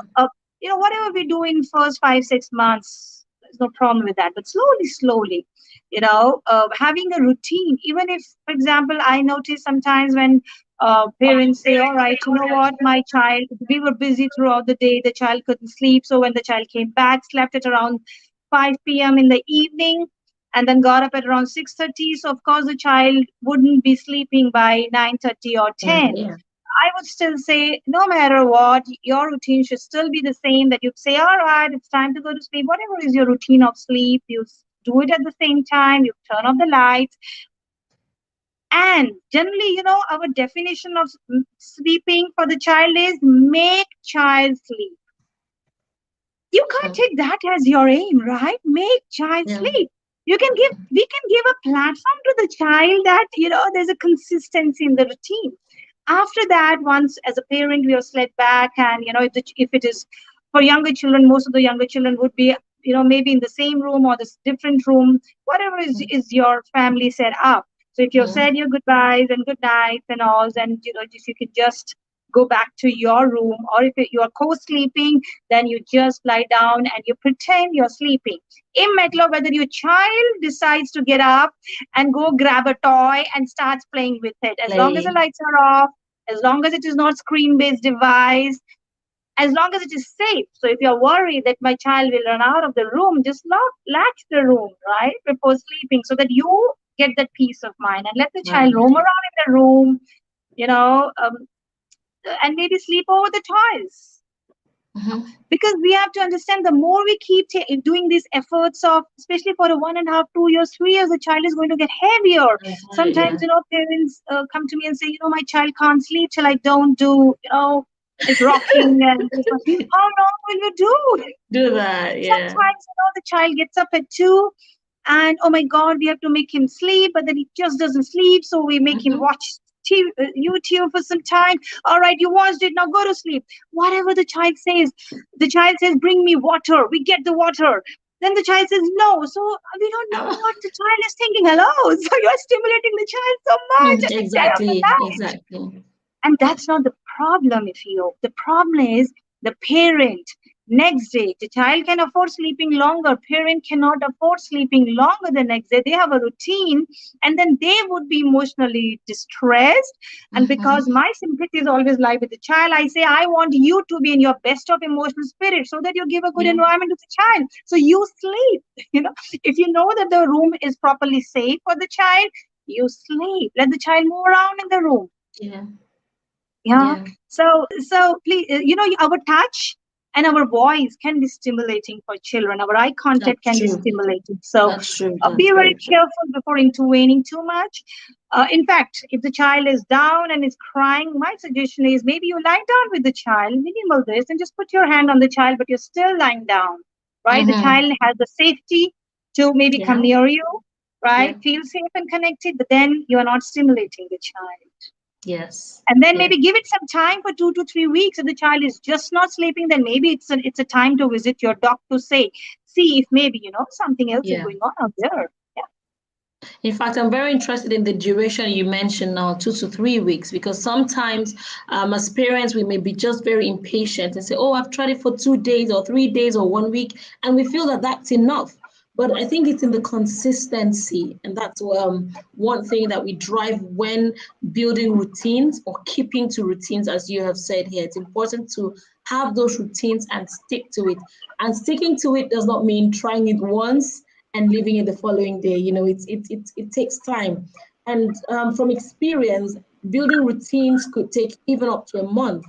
yeah. whatever we do in first 5 6 months, there's no problem with that. But slowly, slowly, having a routine. Even if, for example, I notice sometimes when parents say, "All right, you know what, my child, we were busy throughout the day. The child couldn't sleep, so when the child came back, slept at around 5 p.m. in the evening." And then got up at around 6:30. So of course the child wouldn't be sleeping by 9:30 or Yeah, 10. yeah. I would still say, no matter what, your routine should still be the same. That you'd say, all right, it's time to go to sleep. Whatever is your routine of sleep, do it at the same time. You turn off the lights. And generally, our definition of sleeping for the child is make child sleep. You can't Mm. take that as your aim, right? Make child Yeah. sleep. We can give a platform to the child that, there's a consistency in the routine. After that, once as a parent, we are slid back, and, if it is for younger children, most of the younger children would be, maybe in the same room or this different room, whatever is your family set up. So if you've Mhm. said your goodbyes and good nights and all, then, if you can just go back to your room, or if you are co-sleeping, then you just lie down and you pretend you're sleeping. In matter of whether your child decides to get up and go grab a toy and starts playing with it, as long as the Play. lights are off, as long as it is not screen-based device, as long as it is safe. So if you're worried that my child will run out of the room, just latch the room, right, before sleeping, so that you get that peace of mind, and let the child Right. roam around in the room, you know, um, and maybe sleep over the toys. Mhm. Because we have to understand, the more we keep doing these efforts of, especially for a 1.5 2 years 3 years, the child is going to get heavier. Right. Sometimes, Yeah. parents come to me and say, my child can't sleep till I don't do, is rocking and just like, how long will you do? Do that, yeah. Sometimes, the child gets up at 2 and oh my God, we have to make him sleep, but then he just doesn't sleep. So we make him Mm-hmm. watch YouTube for some time. All right, you watched it, now go to sleep. Whatever the child says, bring me water. We get the water. Then the child says no. So we don't know what the child is thinking. Hello. So you're stimulating the child so much at the dead of the Exactly, night. exactly. And that's not the problem, if you. The problem is the parent. Next day, the child can afford sleeping longer. Parent cannot afford sleeping longer the next day. They have a routine, and then they would be emotionally distressed. And because Mm-hmm. my sympathies always lie with the child, I say I want you to be in your best of emotional spirit so that you give a good Yeah, environment to the child. So you sleep. If you know that the room is properly safe for the child, you sleep. Let the child move around in the room. yeah, Yeah. yeah. So please, our touch and our voice can be stimulating for children. Our eye contact That's can be true. stimulating. So That's true. be That's very very true. careful before intervening too much. In fact, if the child is down and is crying, my suggestion is maybe you lie down with the child, minimal this, and just put your hand on the child, but you're still lying down, right? The Mm-hmm. child has the safety to maybe come Yeah, near you, yeah. right? Feel safe and connected, but then you are not stimulating the child. Yes, And then yes. maybe give it some time for 2 to 3 weeks. If the child is just not sleeping, then maybe it's a time to visit your doctor to say, see if maybe something else is Yeah. going on out there. Yeah. In fact, I'm very interested in the duration you mentioned now, 2 to 3 weeks, because sometimes as parents, we may be just very impatient and say, oh, I've tried it for 2 days or 3 days or 1 week, and we feel that that's enough. But I think it's in the consistency, and that's one thing that we drive when building routines or keeping to routines, as you have said here. It's important to have those routines and stick to it. And sticking to it does not mean trying it once and leaving it the following day. It takes time. And from experience, building routines could take even up to a month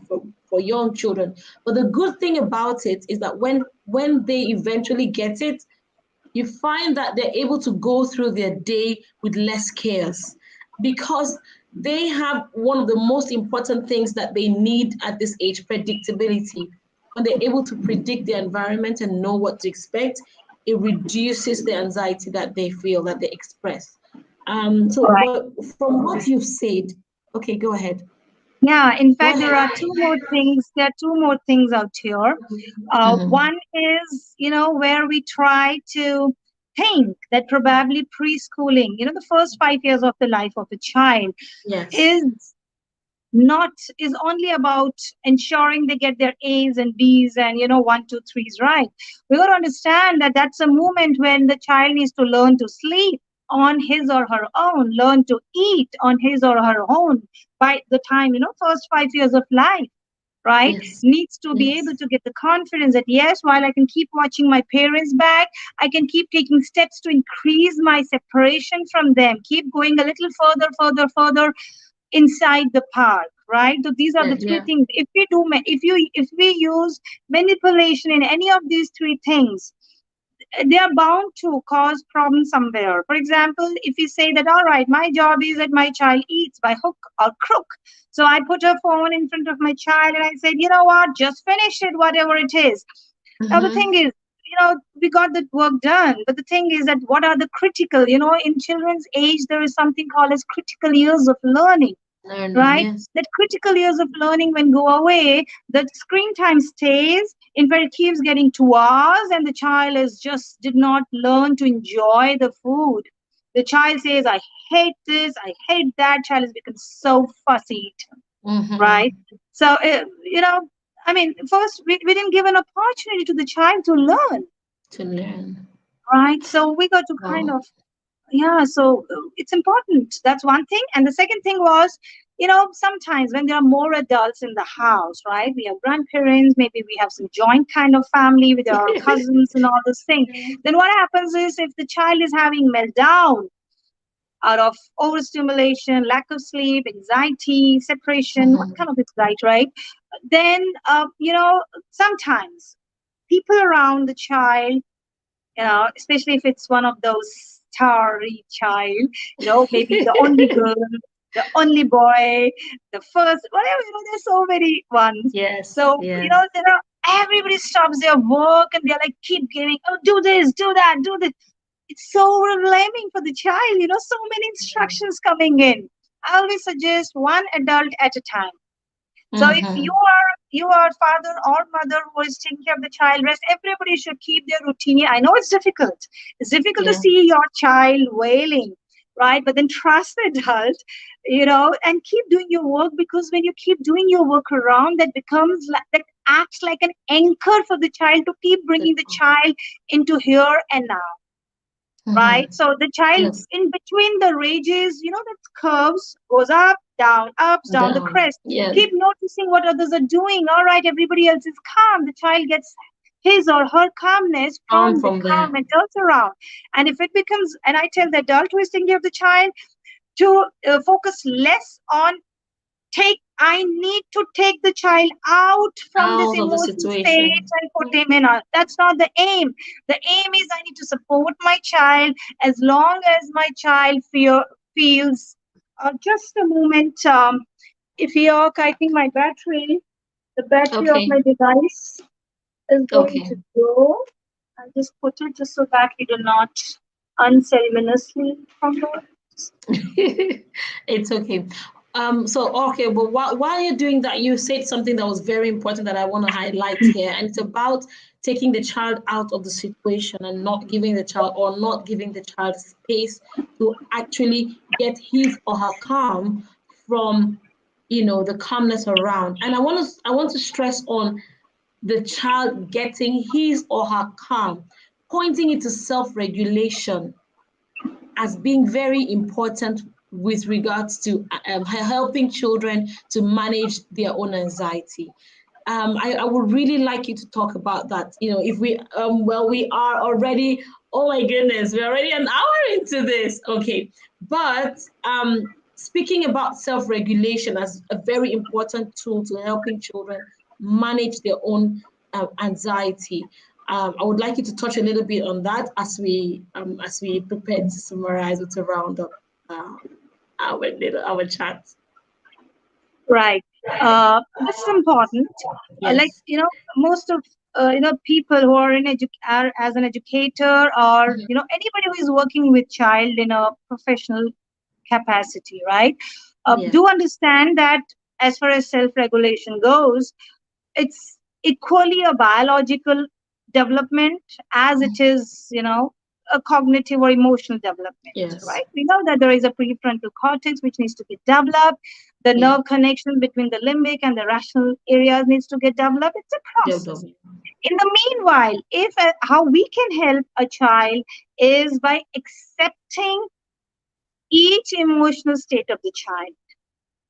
for young children. But the good thing about it is that when they eventually get it, you find that they're able to go through their day with less chaos because they have one of the most important things that they need at this age, predictability. When they're able to predict the environment and know what to expect, it reduces the anxiety that they feel, that they express. Right. But from what you've said, okay, go ahead. Yeah. In Go fact, there ahead. are two more things. There are two more things out here. Mm-hmm. One is, where we try to think that probably preschooling, the first 5 years of the life of a child Yes. is not is only about ensuring they get their A's and B's and 1, 2, 3s right. We got to understand that that's a moment when the child needs to learn to sleep on his or her own, learn to eat on his or her own by the time first 5 years of life, right? Yes. Needs to be able Yes. to get the confidence that yes, while I can keep watching my parents back, I can keep taking steps to increase my separation from them, keep going a little further inside the park, right? So these are Yeah. the three Yeah. things. If we use manipulation in any of these three things, they are bound to cause problems somewhere. For example, if you say that, all right, my job is that my child eats by hook or crook. So I put a phone in front of my child and I said, you know what, just finish it, whatever it is. Now the thing Mm-hmm. is, we got the work done, but the thing is that what are the critical, in children's age, there is something called as critical years of learning, Learning. right? Yes. That critical years of learning when go away, the screen time stays. In fact, it keeps getting 2 hours, and the child is just did not learn to enjoy the food. The child says, "I hate this, I hate that." Child has become so fussy, right? Mm-hmm. So, I mean, first we didn't give an opportunity to the child to learn, To learn. right? So we got to kind Wow. of yeah, so it's important. That's one thing. And the second thing was, sometimes when there are more adults in the house, right? We have grandparents, maybe we have some joint kind of family with our cousins and all those things. Then what happens is if the child is having meltdown out of overstimulation, lack of sleep, anxiety, separation, what Mhm. kind of anxiety, right? Then, sometimes people around the child, especially if it's one of those starry child, maybe the only girl. the only boy, the first, whatever, there's so many ones. Yes, So, yes. everybody stops their work and they're like, keep giving, oh, do this, do that, do this. It's so overwhelming for the child, so many instructions coming in. I always suggest one adult at a time. So if Mm-hmm. you are father or mother who is taking care of the child, rest, everybody should keep their routine. I know it's difficult. It's difficult to Yeah. see your child wailing, right? But then trust the adult, and keep doing your work, because when you keep doing your work around, that becomes that acts like an anchor for the child to keep bringing the child into here and now. Mm-hmm. Right? So the child Yes. in between the rages, that curves goes up, down, ups, down the Down. crest. Yes. Keep noticing what others are doing. All right, everybody else is calm. The child gets his or her calmness Come from the from there. calm adults around. And if it becomes, and I tell the adult who is taking care of the child to focus less on I need to take the child out from this Out of the emotional state situation. and put him in. That's not the aim. The aim is I need to support my child as long as my child feels. Just a moment. If you're, I think my the battery of Okay. my device is going Okay. to go. I'll just put it just so that we do not unceremoniously crumble. It's okay. So okay, but while you're doing that, you said something that was very important that I want to highlight here, and it's about taking the child out of the situation and not giving the child space to actually get his or her calm from, the calmness around. And I want to stress on the child getting his or her calm, pointing it to self-regulation as being very important with regards to helping children to manage their own anxiety. I would really like you to talk about that. If we are already, oh my goodness, we're already an hour into this. Okay. But speaking about self-regulation as a very important tool to helping children manage their own anxiety. I would like you to touch a little bit on that as we prepare to summarize or to round up uh, our chat. Right. This is important. Like, Yes. most of people who are are as an educator, or Mhm. anybody who is working with child in a professional capacity, right? Yeah. Do understand that as far as self-regulation goes, it's equally a biological development as it is, a cognitive or emotional development, Yes. right? We know that there is a prefrontal cortex which needs to get developed. The Yeah. nerve connection between the limbic and the rational areas needs to get developed. It's a process. JW. In the meanwhile, if how we can help a child is by accepting each emotional state of the child,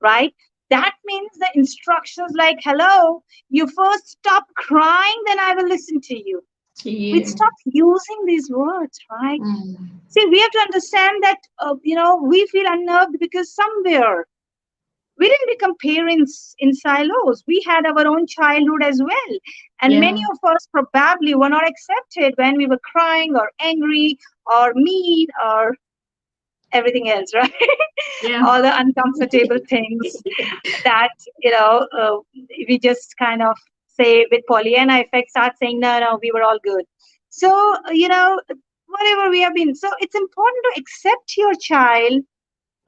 right? That means the instructions like, hello, you first stop crying, then I will listen to you. We Yeah. stop using these words, right? Mm. See, we have to understand that, we feel unnerved because somewhere we didn't become parents in silos. We had our own childhood as well. And many Yeah. of us probably were not accepted when we were crying or angry or mean or everything else, right? Yeah. All the uncomfortable things that, we just kind of say with Pollyanna effect, start saying, no, no, we were all good. So, whatever we have been. So it's important to accept your child,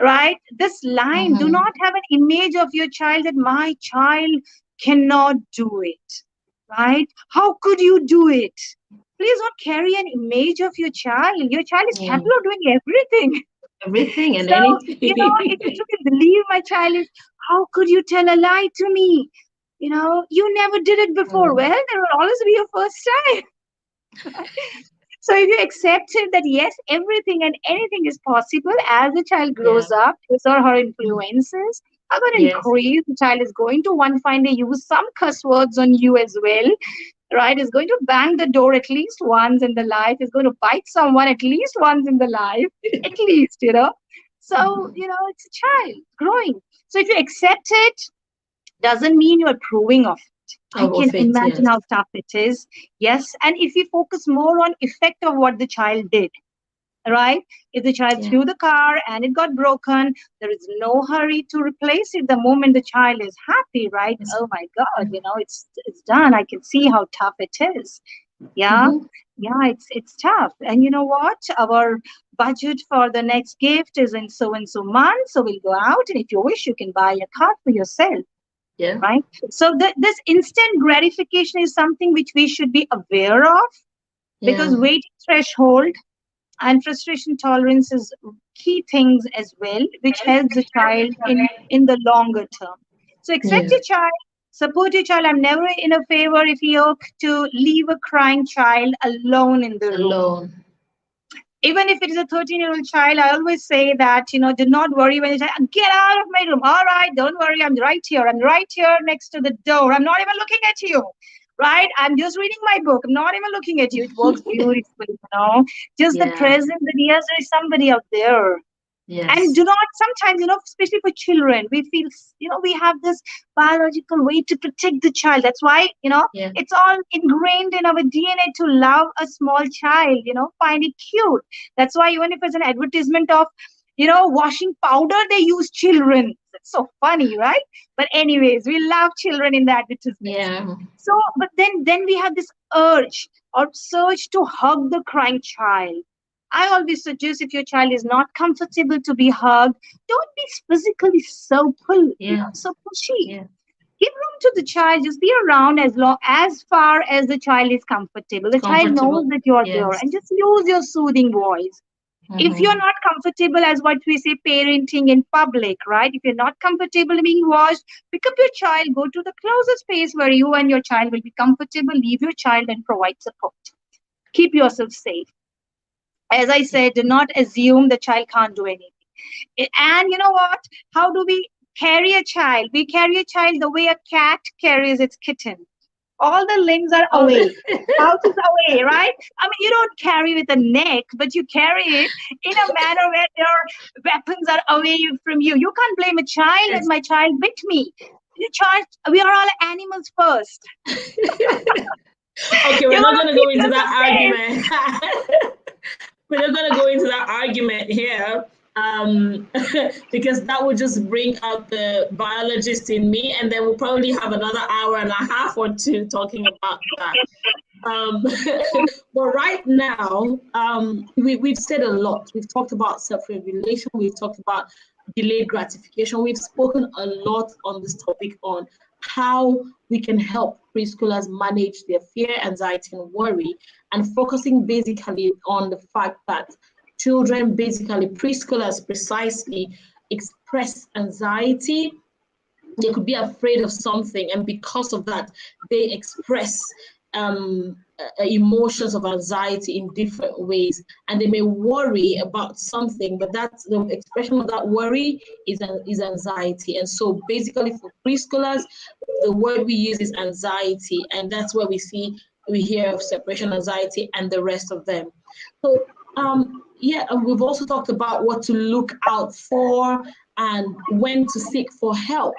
right? This line, do Mm-hmm. not have an image of your child that my child cannot do it, right? How could you do it? Please don't carry an image of your child. Your child is Yeah. capable of doing everything. Everything and So, if you anything. truly believe my child is, how could you tell a lie to me? You never did it before. Mm. Well, there will always be a first time. So if you accepted that yes, everything and anything is possible as the child Yeah. grows up, his or her influences are going to Yes. increase. The child is going to one fine day use some curse words on you as well, right? Is going to bang the door at least once in the life. Is going to bite someone at least once in the life, at least. So, it's a child growing. So if you accept it, doesn't mean you're approving of it. I can Of it. imagine Yes. how tough it is. Yes. And if you focus more on effect of what the child did, right? If the child Yeah. threw the car and it got broken, there is no hurry to replace it the moment the child is happy, right? Yes. Oh my God, it's done. I can see how tough it is. Yeah. Mm-hmm. Yeah, it's tough. And you know what? Our budget for the next gift is in so and so month. So we'll go out, and if you wish, you can buy a car for yourself, Yeah. right? So this instant gratification is something which we should be aware of, Yeah. because waiting threshold and frustration tolerance is key things as well, which helps the child in the longer term. So accept Yeah. your child, support your child. I'm never in a favor if you to leave a crying child alone in the room. Alone. Even if it is a 13-year-old child, I always say that, do not worry when you say, get out of my room. All right, don't worry. I'm right here. I'm right here next to the door. I'm not even looking at you. Right? I'm just reading my book. I'm not even looking at you. It works beautifully. Just the Yeah. presence that yes, there is somebody out there. And Yes. do not sometimes, especially for children, we feel, we have this biological way to protect the child. That's why, Yeah. it's all ingrained in our DNA to love a small child, find it cute. That's why even if it's an advertisement of, washing powder, they use children. It's so funny, right? But anyways, we love children in the advertisements. Yeah. So, but then we have this urge or surge to hug the crying child. I always suggest if your child is not comfortable to be hugged, don't be physically so Yeah. so pushy. Yeah. Give room to the child. Just be around as far as the child is comfortable. The child knows Comfortable. that you're there, Yes. and just use your soothing voice. If you're Mm-hmm. not comfortable, as what we say, parenting in public, right? If you're not comfortable being watched, pick up your child, go to the closest space where you and your child will be comfortable, leave your child and provide support. Keep yourself safe. As I said, do not assume the child can't do anything. And you know what? How do we carry a child? We carry a child the way a cat carries its kitten. All the limbs are Oh, away. Pouch is away, right? I mean, you don't carry with a neck, but you carry it in a manner where your weapons are away from you. You can't blame a child that yes. my child bit me. The child, we are all animals first. Okay, You we're not want going to to keep go into yourself that safe. argument. We're not going to go into that argument here, um, because that would just bring out the biologist in me, and then we'll probably have another hour and a half or two talking about that. Um, but right now, we've said a lot. We've talked about self-regulation. We've talked about delayed gratification. We've spoken a lot on this topic on how we can help preschoolers manage their fear, anxiety, and worry, and focusing basically on the fact that children, basically preschoolers precisely, express anxiety. They could be afraid of something, and because of that they express emotions of anxiety in different ways, and they may worry about something, but that's the expression of that worry is anxiety. And so basically for preschoolers, the word we use is anxiety, and that's where we hear of separation anxiety and the rest of them. So yeah, and we've also talked about what to look out for and when to seek for help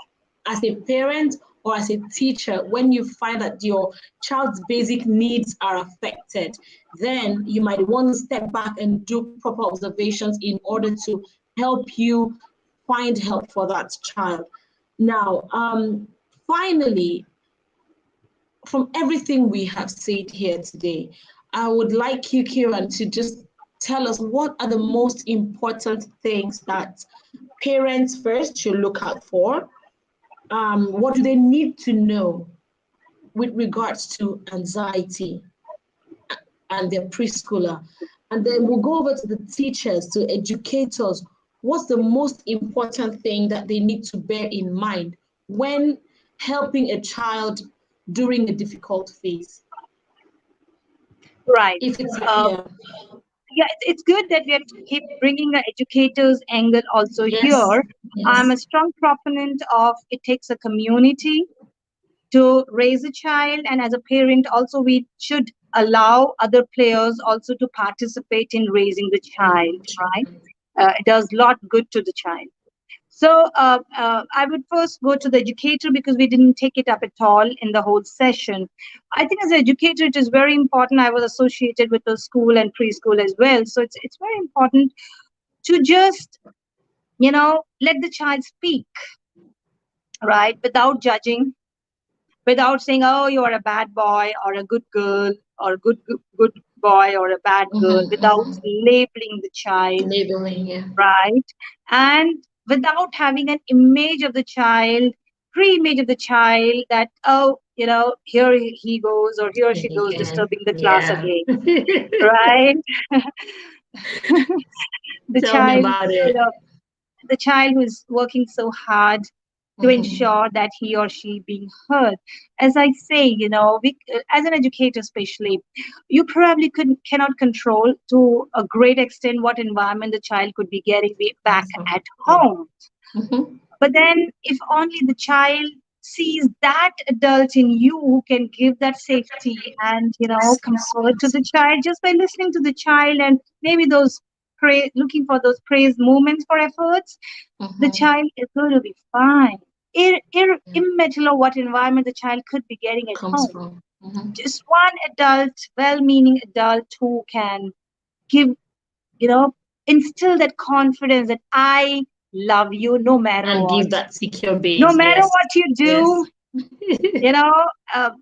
as a parent or as a teacher. When you find that your child's basic needs are affected, then you might want to step back and do proper observations in order to help you find help for that child. Now, finally, from everything we have said here today, I would like you, Kiran, to just tell us what are the most important things that parents first should look out for. What do they need to know with regards to anxiety and their preschooler? And then we'll go over to the teachers, to educators. What's the most important thing that they need to bear in mind when helping a child during a difficult phase? Right. If it's, Um, yeah, yeah, it's good that we have to keep bringing the educator's angle also yes, here. I'm a yes, strong proponent of it takes a community to raise a child, and as a parent also we should allow other players also to participate in raising the child, right? It does a lot good to the child. So I would first go to the educator because we didn't take it up at all in the whole session. I think as an educator, it is very important. I was associated with the school and preschool as well. So it's very important to just, let the child speak, right? Without judging, without saying, oh, you are a bad boy or a good girl or a good boy or a bad girl, without labeling the child, Labeling, yeah. right? And without having an image of the child, pre-image of the child that, oh, here he goes or here she goes Again, disturbing the class yeah. again, right? the Tell me child, about it. the child who is working so hard to ensure that he or she being heard. As I say, we, as an educator especially, you probably cannot control to a great extent what environment the child could be getting back at home. But then if only the child sees that adult in you who can give that safety and comfort to the child just by listening to the child, and maybe those looking for those praise moments for efforts, the child is going to be fine. Immaterial of what environment the child could be getting at Comes home. from. Just one adult, well-meaning adult who can give, instill that confidence that I love you no matter And what. give that secure No base. matter Yes. what you do,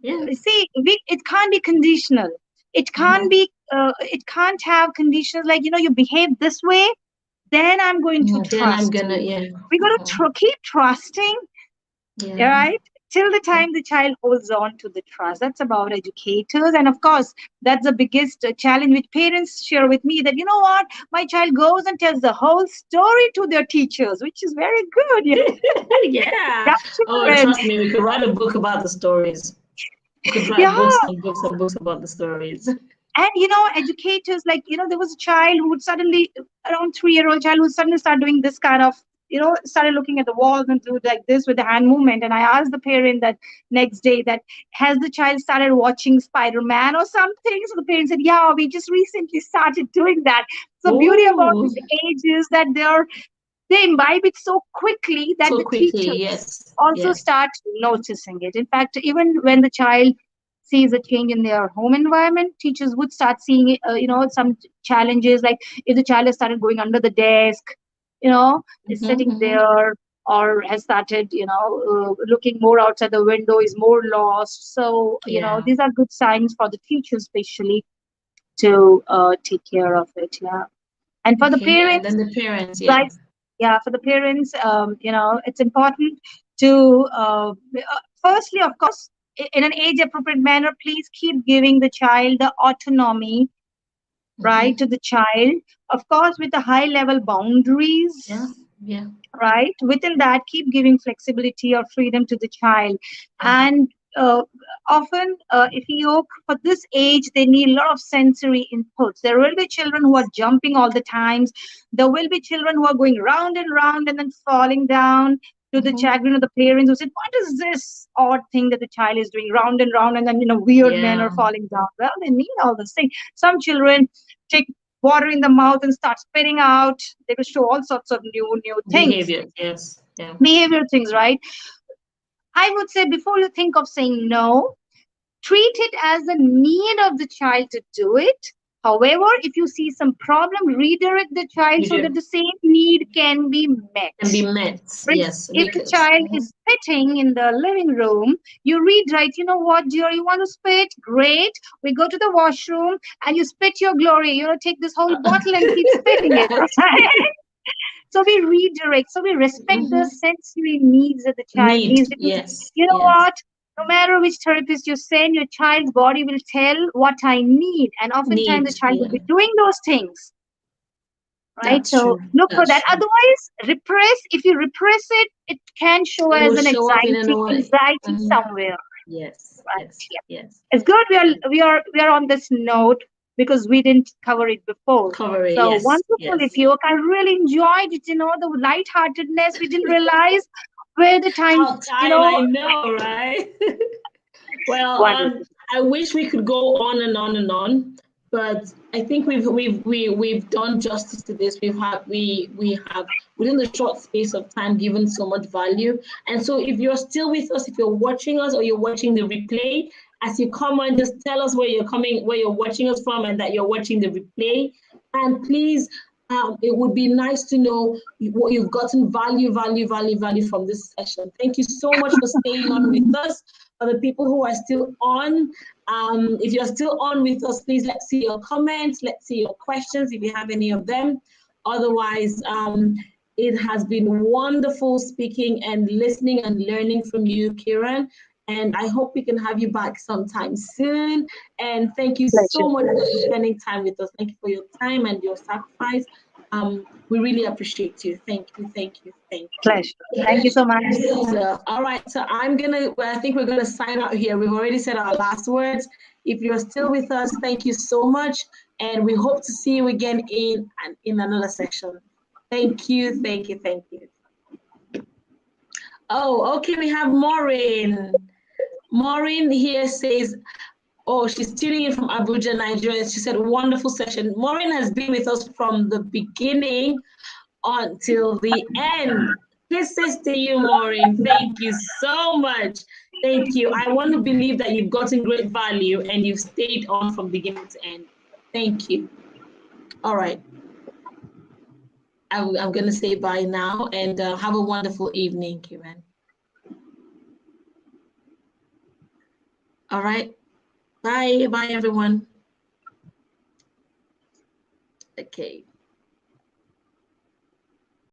Yeah. see, it can't be conditional. It can't be, it can't have conditions like, you behave this way, then I'm going to Then I'm trust gonna, you. yeah. We got to keep trusting, Yeah. right? Till the time the child holds on to the trust. That's about educators. And of course, that's the biggest challenge which parents share with me, that, what, my child goes and tells the whole story to their teachers, which is very good. Yeah. Young Oh, children. trust me, we could write a book about the stories. We could write Yeah. books and books and books about the stories. And educators, like, there was a child who would suddenly, around 3-year-old child, who suddenly started doing this kind of, started looking at the walls and do like this with the hand movement. And I asked the parent that next day, that has the child started watching Spider-Man or something? So the parent said, yeah, we just recently started doing that. So the beauty about Ooh. this age is that they imbibe it so quickly that So the quickly, teachers yes. also Yes. start noticing it. In fact, even when the child sees a change in their home environment, teachers would start seeing, some challenges, like if the child has started going under the desk, is sitting there, or has started, looking more outside the window, is more lost. So, Yeah. these are good signs for the teachers, especially, to take care of it. Yeah. And for the Okay. And parents, then the parents, yeah. right? Yeah, for the parents, it's important to, firstly, of course, in an age appropriate manner, please keep giving the child the autonomy, right, to the child. Of course, with the high level boundaries, Yeah. Yeah. right? Within that, keep giving flexibility or freedom to the child. And often, if you for this age, they need a lot of sensory inputs. There will be children who are jumping all the times. There will be children who are going round and then falling down, to the chagrin of the parents who said, what is this odd thing that the child is doing round and then in a weird manner falling down? Well, they need all those things. Some children take water in the mouth and start spitting out. They will show all sorts of new things. Behavior, yes. Yeah. Behavior things, right? I would say, before you think of saying no, treat it as the need of the child to do it. However, if you see some problem, redirect the child so that the same need can be met. Can be met, yes. If the child is spitting in the living room, you redirect, you know what, dear, you want to spit? Great. We go to the washroom and you spit your glory. Take this whole bottle and keep spitting it. So we redirect. So we respect the sensory needs that the child needs. Because yes. You know what? No matter which therapist you send, your child's body will tell what I need. And oftentimes the child will be doing those things. Right? That's so true. look for That's that. true. Otherwise, if you repress it, it can show It as will an show up in anxiety somewhere. Yes. Right? Yes. Yeah. Yes. It's good we are on this note, because we didn't cover it before. Cover it, So yes. wonderful, Yes. if you I really enjoyed it, the lightheartedness. We didn't realize where the time, How time, I know, right? Well, wonderful. I wish we could go on and on and on, but I think we've done justice to this. We have within the short space of time given so much value. And so if you're still with us, if you're watching us or you're watching the replay, as you come on, just tell us where you're watching us from, and that you're watching the replay. And please, it would be nice to know what you've gotten value from this session. Thank you so much for staying on with us. For the people who are still on, if you're still on with us, please let's see your comments, let's see your questions if you have any of them. Otherwise, it has been wonderful speaking and listening and learning from you, Kiran. And I hope we can have you back sometime soon. And thank you so much for spending time with us. Thank you for your time and your sacrifice. We really appreciate you. Thank you. Pleasure. Thank you so much. So, all right, so I think we're gonna sign out here. We've already said our last words. If you're still with us, thank you so much. And we hope to see you again in another session. Thank you. Oh, okay, we have Maureen. Maureen here says, oh, she's tuning in from Abuja, Nigeria. She said, wonderful session. Maureen has been with us from the beginning until the end. Kisses to you, Maureen. Thank you so much. Thank you. I want to believe that you've gotten great value and you've stayed on from beginning to end. Thank you. All right. I'm going to say bye now, and have a wonderful evening, Kiran. All right. Bye, everyone. Okay.